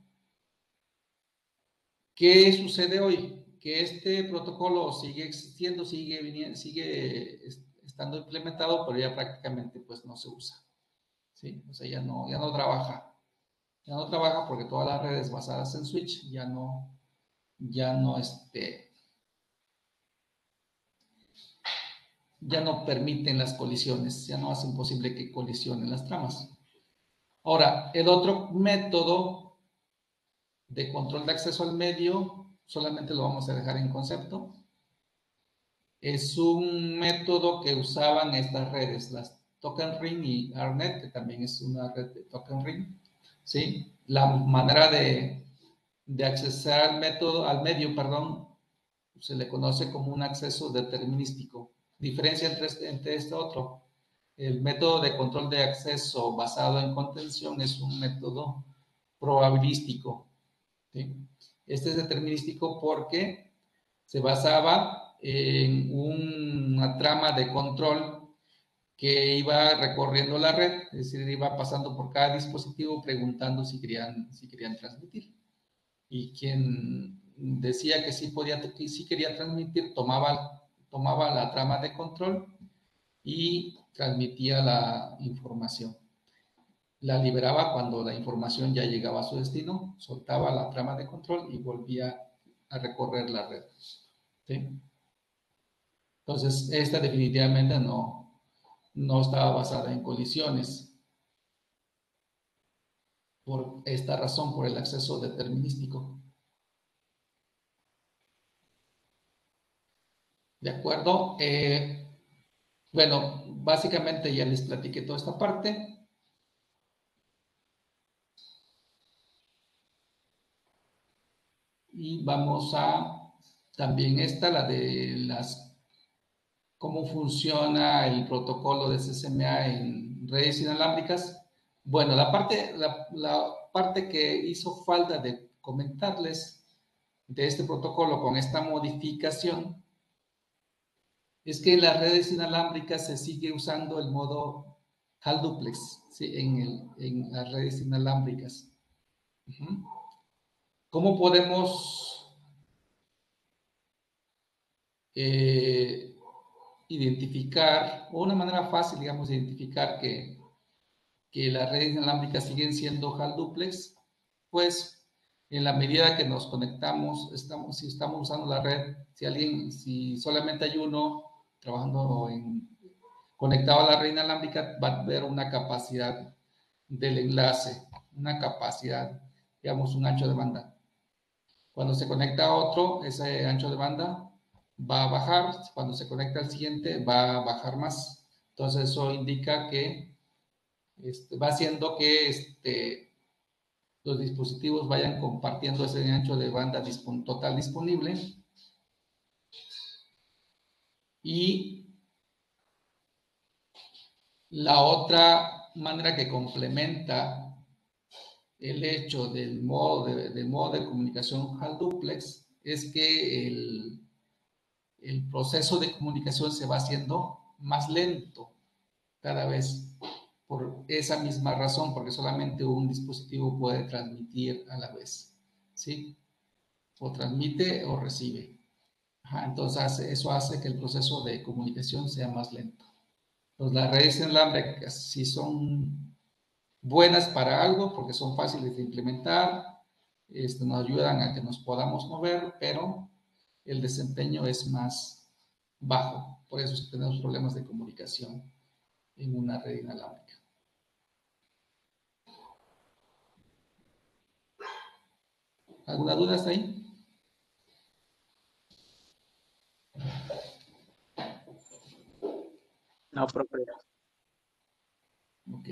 ¿Qué sucede hoy? Que este protocolo sigue existiendo, sigue estando implementado, pero ya prácticamente pues no se usa, ¿sí? O sea, ya no trabaja. Ya no trabaja porque todas las redes basadas en switch ya no permiten las colisiones, ya no hacen posible que colisionen las tramas. Ahora, el otro método de control de acceso al medio, solamente lo vamos a dejar en concepto, es un método que usaban estas redes, las Token Ring y ARNet, que también es una red de Token Ring, ¿sí? La manera de accesar al medio, perdón, se le conoce como un acceso determinístico. Diferencia entre este otro. El método de control de acceso basado en contención es un método probabilístico, ¿sí? Este es determinístico porque se basaba en una trama de control que iba recorriendo la red, es decir, iba pasando por cada dispositivo preguntando si querían transmitir. Y quien decía que sí quería transmitir, tomaba la trama de control y transmitía la información. La liberaba cuando la información ya llegaba a su destino, soltaba la trama de control y volvía a recorrer la red, ¿sí? Entonces, esta definitivamente no estaba basada en colisiones. por esta razón, por el acceso determinístico. ¿De acuerdo? Bueno, básicamente ya les platiqué toda esta parte. Y vamos a también esta, la de cómo funciona el protocolo de CCMA en redes inalámbricas. Bueno, la parte que hizo falta de comentarles de este protocolo con esta modificación es que en las redes inalámbricas se sigue usando el modo HAL duplex, ¿sí? En las redes inalámbricas. ¿Cómo podemos identificar, o una manera fácil, digamos, de identificar que las redes inalámbricas siguen siendo HAL duplex? Pues en la medida que nos conectamos, si estamos usando la red, si solamente hay uno trabajando conectado a la red inalámbrica, va a haber una capacidad del enlace, una capacidad, digamos, un ancho de banda. Cuando se conecta a otro, ese ancho de banda va a bajar. Cuando se conecta al siguiente, va a bajar más. Entonces, eso indica que va haciendo que los dispositivos vayan compartiendo ese ancho de banda total disponible. Y la otra manera que complementa el hecho del modo de comunicación HAL duplex es que el proceso de comunicación se va haciendo más lento cada vez por esa misma razón, porque solamente un dispositivo puede transmitir a la vez, ¿sí? O transmite o recibe. Entonces, eso hace que el proceso de comunicación sea más lento. Entonces, las redes inalámbricas sí son buenas para algo porque son fáciles de implementar, nos ayudan a que nos podamos mover, pero el desempeño es más bajo. Por eso es que tenemos problemas de comunicación en una red inalámbrica. ¿Alguna duda hasta ahí? No, profe. Ok.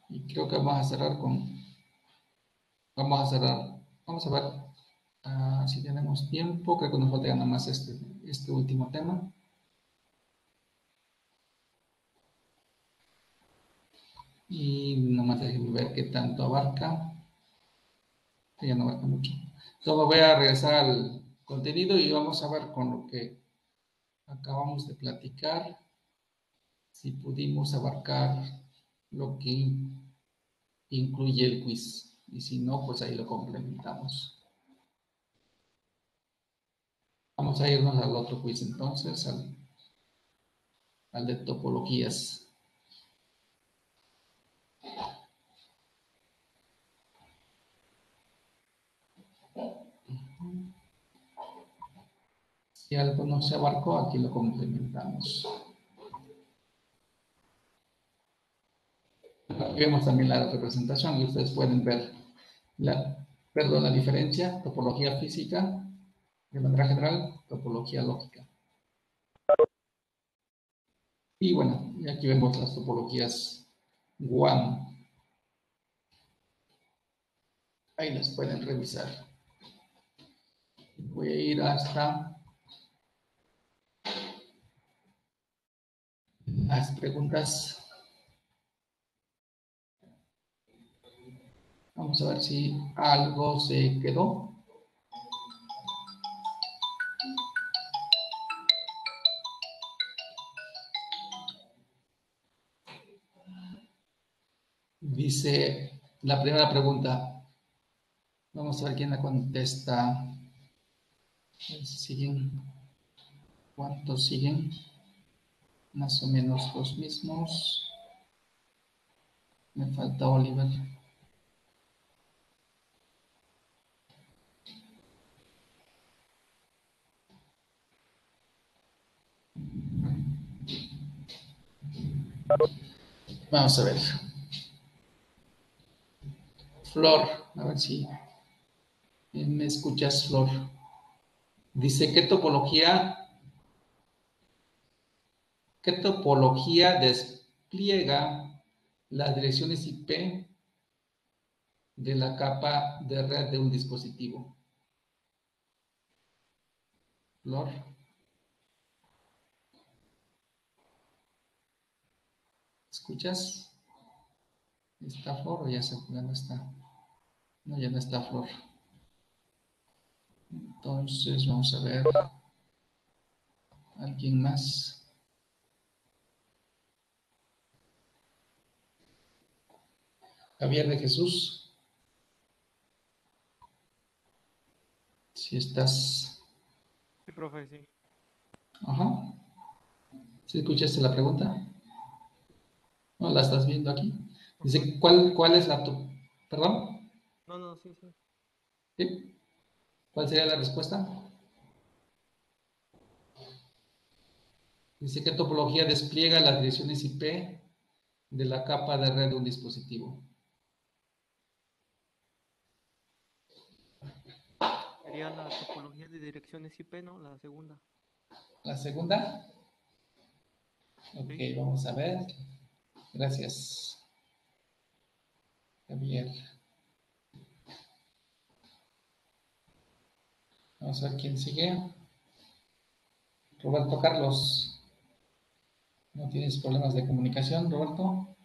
Y creo que vamos a cerrar vamos a ver si tenemos tiempo. Creo que nos falta nada más este último tema. Y nomás déjenme ver qué tanto abarca. Ya no abarca mucho. Entonces voy a regresar al contenido y vamos a ver con lo que acabamos de platicar, si pudimos abarcar lo que incluye el quiz. Y si no, pues ahí lo complementamos. Vamos a irnos al otro quiz entonces, al de topologías. Si algo no se abarcó, aquí lo complementamos. Aquí vemos también la representación y ustedes pueden ver la diferencia, topología física, de manera general, topología lógica. Y bueno, y aquí vemos las topologías WAN. Ahí las pueden revisar. Voy a ir hasta las preguntas. Vamos a ver si algo se quedó. Dice la primera pregunta. Vamos a ver quién la contesta. ¿Siguen? ¿Cuántos siguen? Más o menos los mismos. Me falta Oliver. Vamos a ver. Flor, a ver si me escuchas, Flor. Dice, ¿qué topología despliega las direcciones IP de la capa de red de un dispositivo? Flor. ¿Escuchas? ¿Está Flor o ya no está? No, ya no está Flor. Entonces, vamos a ver. ¿Alguien más? Javier de Jesús. Si estás... Sí, profe, sí. Ajá. ¿Sí escuchaste la pregunta? ¿No la estás viendo aquí? Dice, ¿cuál es ¿Perdón? No, sí, sí. ¿Sí? ¿Cuál sería la respuesta? Dice, ¿qué topología despliega las direcciones IP de la capa de red de un dispositivo? Sería la topología de direcciones IP, ¿no? La segunda. ¿La segunda? Ok, Sí. vamos a ver. Gracias, Javier. Vamos a ver quién sigue. Roberto Carlos. ¿No tienes problemas de comunicación, Roberto?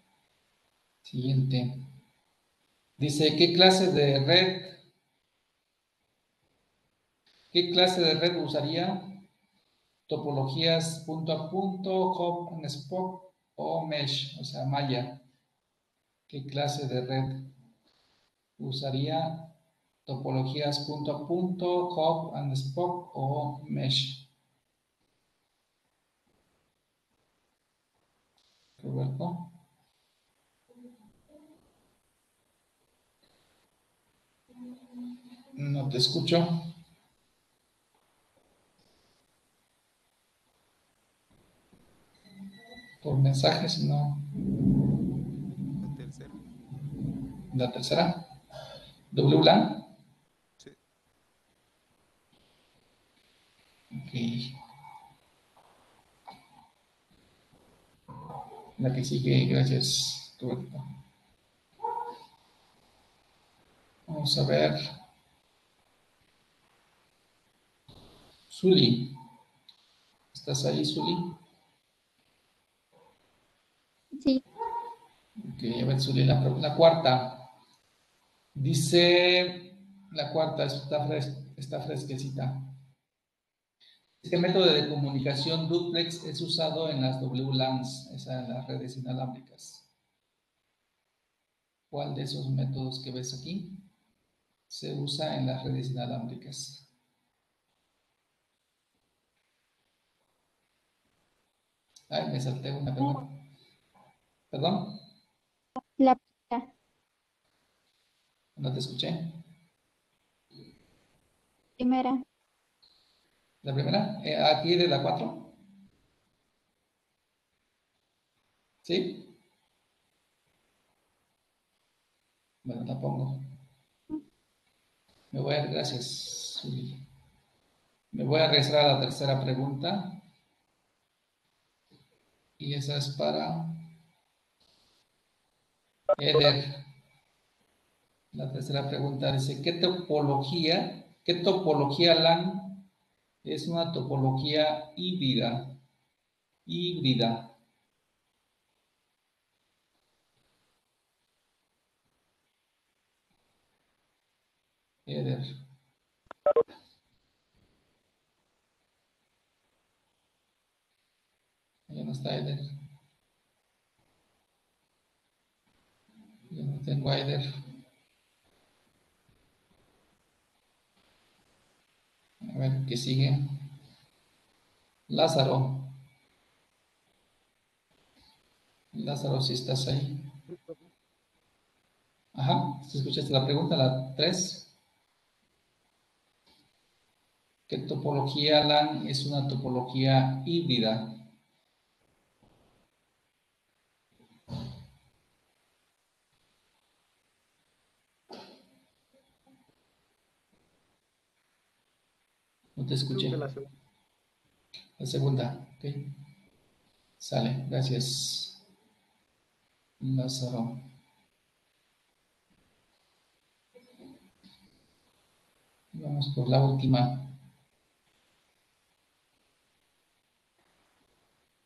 Siguiente. Dice, ¿qué clase de red usaría? Topologías punto a punto, hub and spoke o mesh, o sea, malla. ¿Qué clase de red usaría? Topologías punto a punto, hub and spoke o mesh. Roberto. No te escucho. Por mensajes, no. La tercera. La tercera. WLAN. Sí. Ok. La que sigue, gracias, Roberto. Vamos a ver. Zuli. ¿Estás ahí, Zuli? Sí. Ok, a ver, Zuli, la cuarta. Dice, la cuarta está fresquecita. Este método de comunicación duplex es usado en las WLANs, en las redes inalámbricas. ¿Cuál de esos métodos que ves aquí se usa en las redes inalámbricas? Ay, me salté una, perdón. ¿Perdón? La No te escuché. primera. ¿La primera? ¿Aquí de la 4? ¿Sí? Bueno, la pongo. Gracias, Zuli. Me voy a regresar a la tercera pregunta. Y esa es para Eder. La tercera pregunta dice, qué topología LAN es una topología híbrida? Híbrida. Eder. Ya no está Eder. Ya no tengo a Eder. A ver, ¿qué sigue? Lázaro. Lázaro, si estás ahí. Sí, profe. Ajá, ¿si escuchaste la pregunta? La 3. ¿Qué topología LAN es una topología híbrida? No te escuché. Creo que la segunda. La segunda, ok. Sale, gracias. Lázaro. Vamos por la última.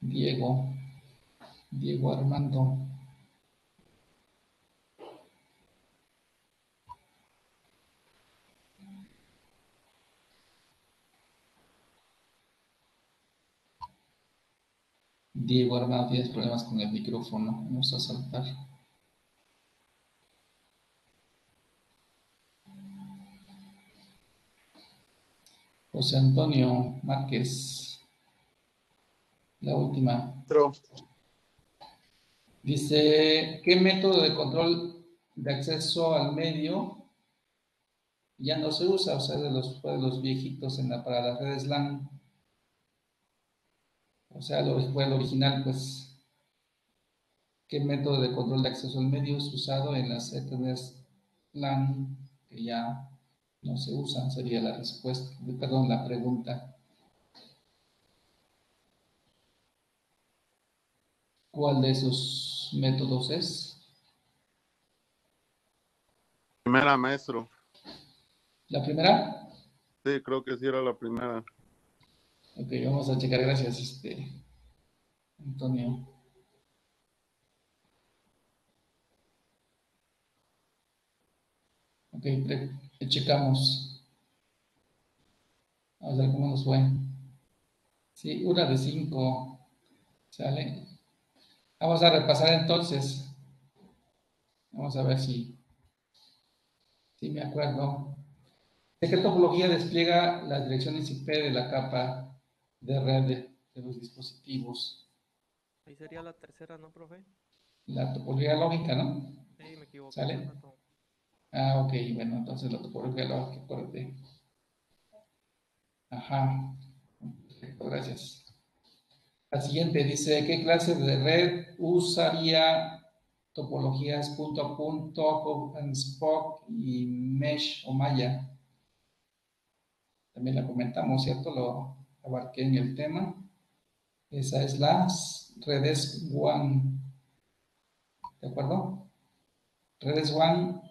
Diego. Diego Armando. Diego Armando, tienes problemas con el micrófono. Vamos a saltar. José Antonio Márquez. La última. Dice, ¿qué método de control de acceso al medio ya no se usa? O sea, fue de los viejitos para las redes LAN. O sea, fue el original, pues. ¿Qué método de control de acceso al medio es usado en las redes LAN que ya no se usan? Sería la respuesta, perdón, la pregunta. ¿Cuál de esos métodos es? Primera, maestro. ¿La primera? Sí, creo que sí era la primera. Ok, vamos a checar. Gracias, Antonio. Ok, checamos. Vamos a ver cómo nos fue. Sí, 1 de 5. ¿Sale? Vamos a repasar entonces. Vamos a ver si me acuerdo. ¿De qué topología despliega las direcciones IP de la capa de red de los dispositivos? Ahí sería la tercera, ¿no, profe? La topología lógica, ¿no? Sí, me equivoqué hace ¿Sale? rato. Ah, ok, bueno, entonces la topología lógica, acuérdate. Ajá, perfecto, gracias. La siguiente dice, ¿qué clase de red usaría topologías punto a punto, hub and spoke y mesh o malla? También la comentamos, ¿cierto? Lo abarqué en el tema. Esa es las redes WAN. ¿De acuerdo? Redes WAN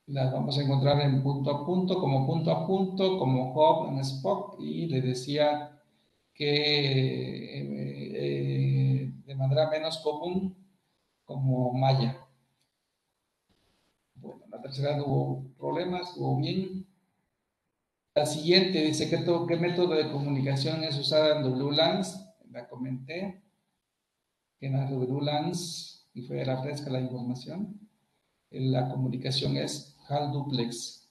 las vamos a encontrar en punto a punto, como hub and spoke, y le decía que de manera menos común como malla. Bueno, la tercera no hubo problemas, estuvo bien. La siguiente dice, ¿qué método de comunicación es usada en WLANs? La comenté, que en las WLANs, y fue de la fresca la información, la comunicación es HAL duplex.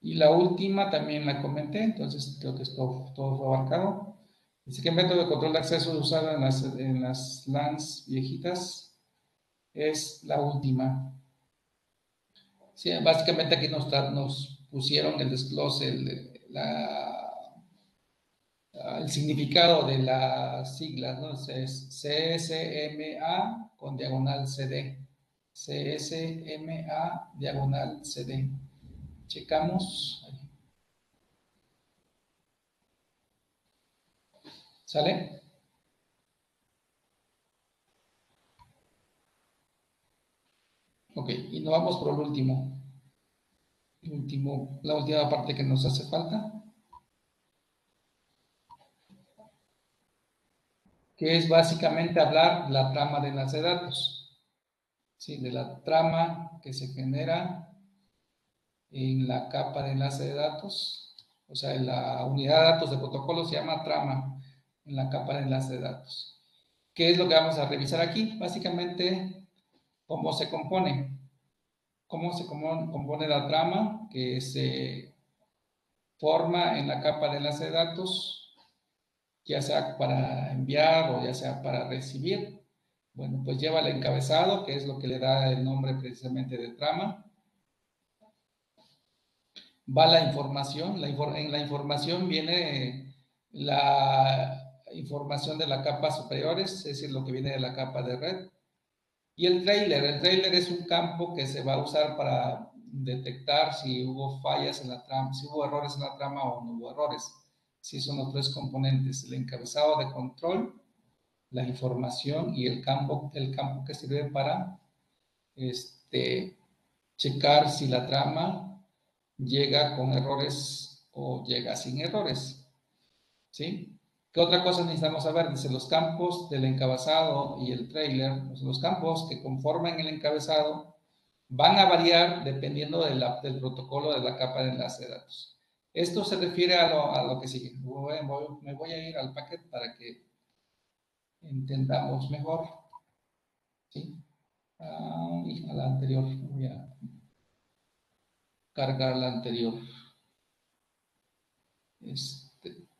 Y la última también la comenté, entonces creo que todo fue abarcado. Dice, ¿qué método de control de acceso es usado en las LANs viejitas? Es la última. Sí, básicamente aquí nos pusieron el desglose, el significado de las siglas, ¿no? Es CSMA con diagonal CD. CSMA diagonal CD. Checamos. ¿Sale? Ok, y nos vamos por el último. La última parte que nos hace falta, que es básicamente hablar la trama de enlace de datos. ¿Sí? De la trama que se genera en la capa de enlace de datos, o sea, en la unidad de datos de protocolo se llama trama en la capa de enlace de datos. ¿Qué es lo que vamos a revisar aquí? Básicamente, cómo se compone. Cómo se compone la trama que se forma en la capa de enlace de datos, ya sea para enviar o ya sea para recibir. Bueno, pues lleva el encabezado, que es lo que le da el nombre precisamente de trama. Va la información, en la información viene la información de la capa superiores, es decir, lo que viene de la capa de red. Y el trailer es un campo que se va a usar para detectar si hubo fallas en la trama, si hubo errores en la trama o no hubo errores. Sí, son los 3 componentes: el encabezado de control, la información y el campo que sirve para checar si la trama llega con errores o llega sin errores. ¿Sí? ¿Qué otra cosa necesitamos saber? Dice, los campos del encabezado y el trailer, los campos que conforman el encabezado van a variar dependiendo del protocolo de la capa de enlace de datos. Esto se refiere a lo que sigue. Me voy a ir al paquete para que entendamos mejor. ¿Sí? Y a la anterior, voy a cargar la anterior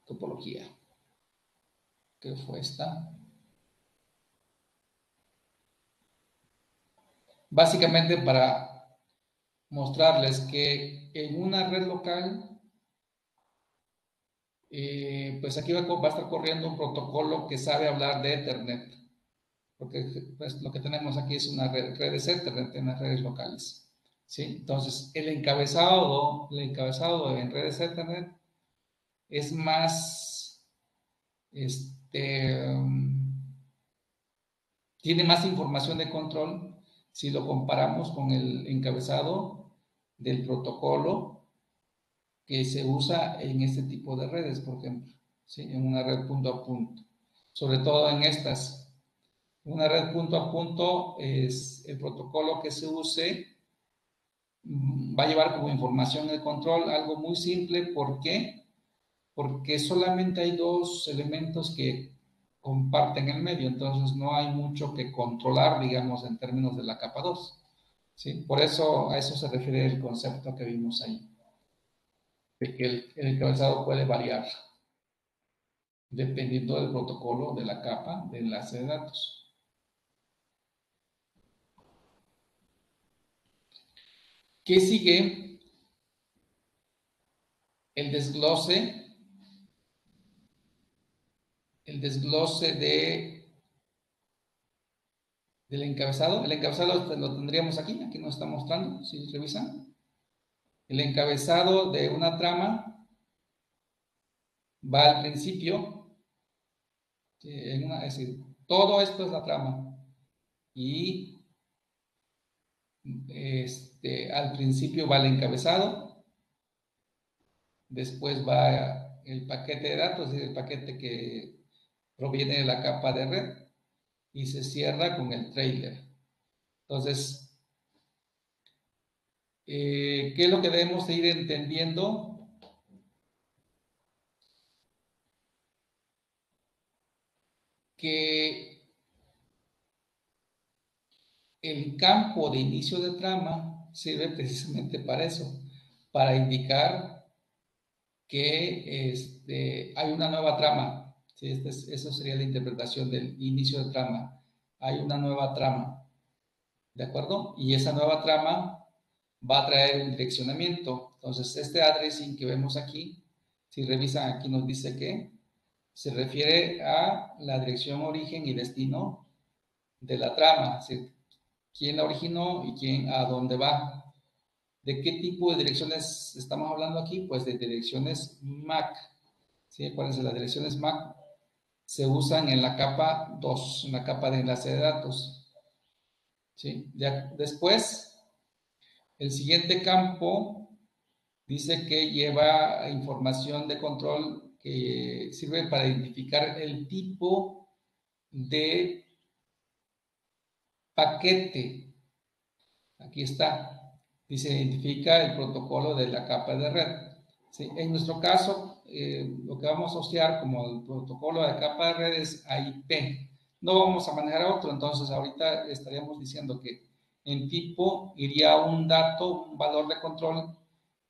topología. ¿Qué fue esta? Básicamente para mostrarles que en una red local, pues aquí va a estar corriendo un protocolo que sabe hablar de Ethernet, porque pues, lo que tenemos aquí es una red de Ethernet en las redes locales. ¿Sí? Entonces, el encabezado en redes Ethernet es más, tiene más información de control si lo comparamos con el encabezado del protocolo que se usa en este tipo de redes, por ejemplo, ¿sí? En una red punto a punto, sobre todo en estas. Una red punto a punto es el protocolo que se use, va a llevar como información de control algo muy simple. ¿Por qué? Porque solamente hay 2 elementos que comparten el medio, entonces no hay mucho que controlar, digamos, en términos de la capa 2. ¿Sí? Por eso a eso se refiere el concepto que vimos ahí, de que el encabezado puede variar dependiendo del protocolo de la capa de enlace de datos. ¿Qué sigue? El desglose del encabezado. El encabezado lo tendríamos aquí nos está mostrando, si revisan. El encabezado de una trama va al principio, es decir, todo esto es la trama, y al principio va el encabezado, después va el paquete de datos, es decir, el paquete que proviene de la capa de red, y se cierra con el trailer. Entonces, ¿qué es lo que debemos de ir entendiendo? Que el campo de inicio de trama sirve precisamente para eso, para indicar que hay una nueva trama. ¿Sí? Eso sería la interpretación del inicio de trama. Hay una nueva trama, ¿de acuerdo? Y esa nueva trama va a traer un direccionamiento. Entonces, este addressing que vemos aquí, si revisan aquí nos dice que se refiere a la dirección origen y destino de la trama, ¿sí? Quién la originó y a dónde va. ¿De qué tipo de direcciones estamos hablando aquí? Pues de direcciones MAC. ¿Sí? Acuérdense, las direcciones MAC se usan en la capa 2, en la capa de enlace de datos. ¿Sí? Después, el siguiente campo dice que lleva información de control que sirve para identificar el tipo de paquete. Aquí está. Dice, identifica el protocolo de la capa de red. ¿Sí? En nuestro caso, lo que vamos a asociar como el protocolo de capa de red es IP. No vamos a manejar otro, entonces ahorita estaríamos diciendo que en tipo iría un dato, un valor de control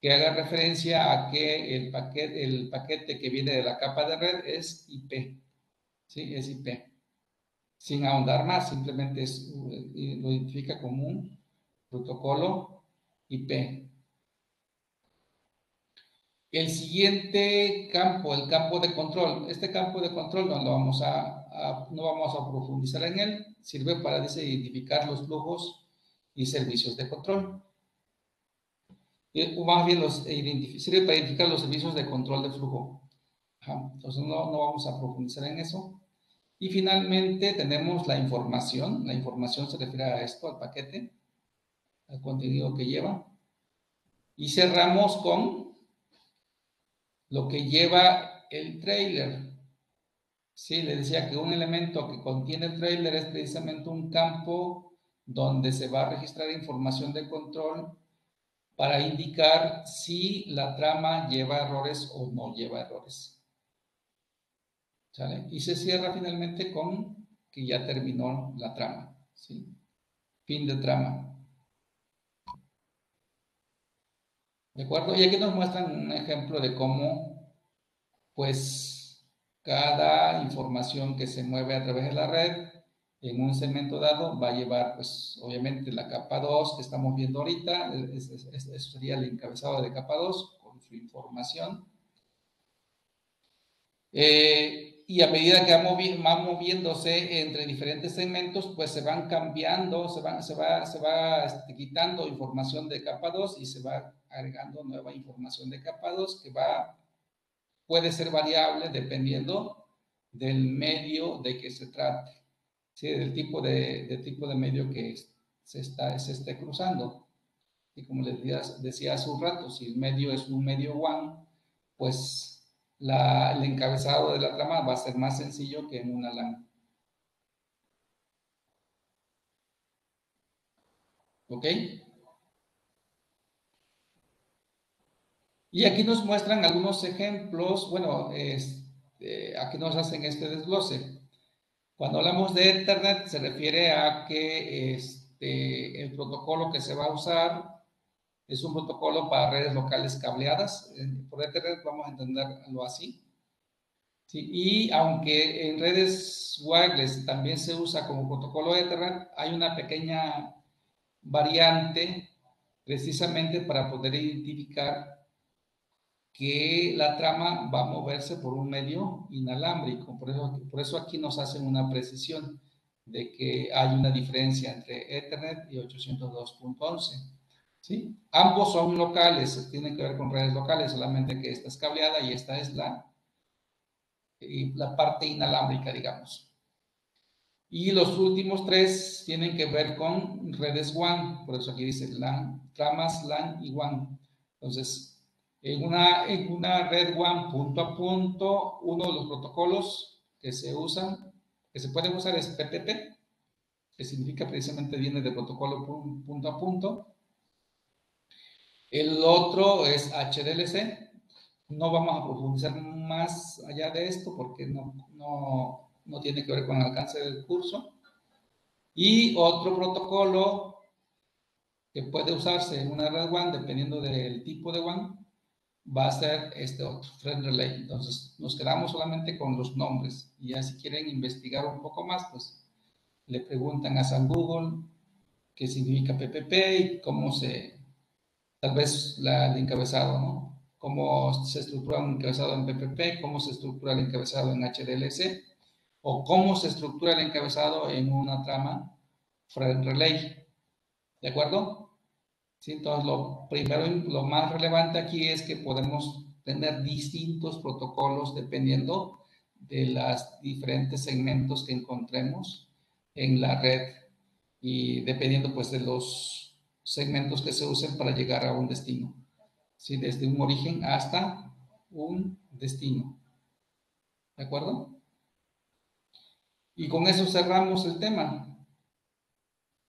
que haga referencia a que el paquete que viene de la capa de red es IP. ¿Sí? Es IP. Sin ahondar más, simplemente lo identifica como un protocolo IP. El siguiente campo, el campo de control. Este campo de control no vamos a profundizar en él. Sirve para identificar los flujos y servicios de control. O más bien sirve para identificar los servicios de control de flujo. Ajá. Entonces no vamos a profundizar en eso. Y finalmente tenemos la información. La información se refiere a esto, al paquete, al contenido que lleva. Y cerramos con lo que lleva el trailer. Sí, le decía que un elemento que contiene el trailer es precisamente un campo donde se va a registrar información de control para indicar si la trama lleva errores o no lleva errores. ¿Sale? Y se cierra finalmente con que ya terminó la trama. ¿Sí? Fin de trama. ¿De acuerdo? Y aquí nos muestran un ejemplo de cómo, pues, cada información que se mueve a través de la red en un segmento dado va a llevar, pues, obviamente la capa 2 que estamos viendo ahorita. Eso sería el encabezado de capa 2 con su información. Y a medida que va moviéndose entre diferentes segmentos, pues se van cambiando, se va quitando información de capa 2 y se va agregando nueva información de capa 2 que puede ser variable dependiendo del medio de que se trate, ¿sí? Del tipo de medio que se esté cruzando. Y como les decía hace un rato, si el medio es un medio WAN, pues el encabezado de la trama va a ser más sencillo que en una LAN. ¿Ok? Y aquí nos muestran algunos ejemplos. Bueno, aquí nos hacen este desglose. Cuando hablamos de Ethernet, se refiere a que el protocolo que se va a usar es un protocolo para redes locales cableadas. Por Ethernet vamos a entenderlo así. Sí, y aunque en redes wireless también se usa como protocolo Ethernet, hay una pequeña variante precisamente para poder identificar que la trama va a moverse por un medio inalámbrico. Por eso aquí nos hacen una precisión de que hay una diferencia entre Ethernet y 802.11. ¿Sí? Ambos son locales, tienen que ver con redes locales, solamente que esta es cableada y esta es la parte inalámbrica, digamos. Y los últimos tres tienen que ver con redes WAN, por eso aquí dice LAN, tramas LAN y WAN. Entonces, en una red WAN punto a punto, uno de los protocolos que se usan, que se pueden usar es PPP, que significa precisamente viene de protocolo punto a punto. El otro es HDLC. No vamos a profundizar más allá de esto porque no tiene que ver con el alcance del curso. Y otro protocolo que puede usarse en una red WAN, dependiendo del tipo de WAN, va a ser este otro, Friend Relay. Entonces, nos quedamos solamente con los nombres. Y ya si quieren investigar un poco más, pues le preguntan a San Google qué significa PPP y tal vez el encabezado, ¿no? Cómo se estructura un encabezado en PPP, cómo se estructura el encabezado en HDLC, o cómo se estructura el encabezado en una trama Friend Relay. ¿De acuerdo? ¿Sí? Entonces, lo más relevante aquí es que podemos tener distintos protocolos dependiendo de los diferentes segmentos que encontremos en la red y dependiendo pues de los segmentos que se usen para llegar a un destino. ¿Sí? Desde un origen hasta un destino. ¿De acuerdo? Y con eso cerramos el tema.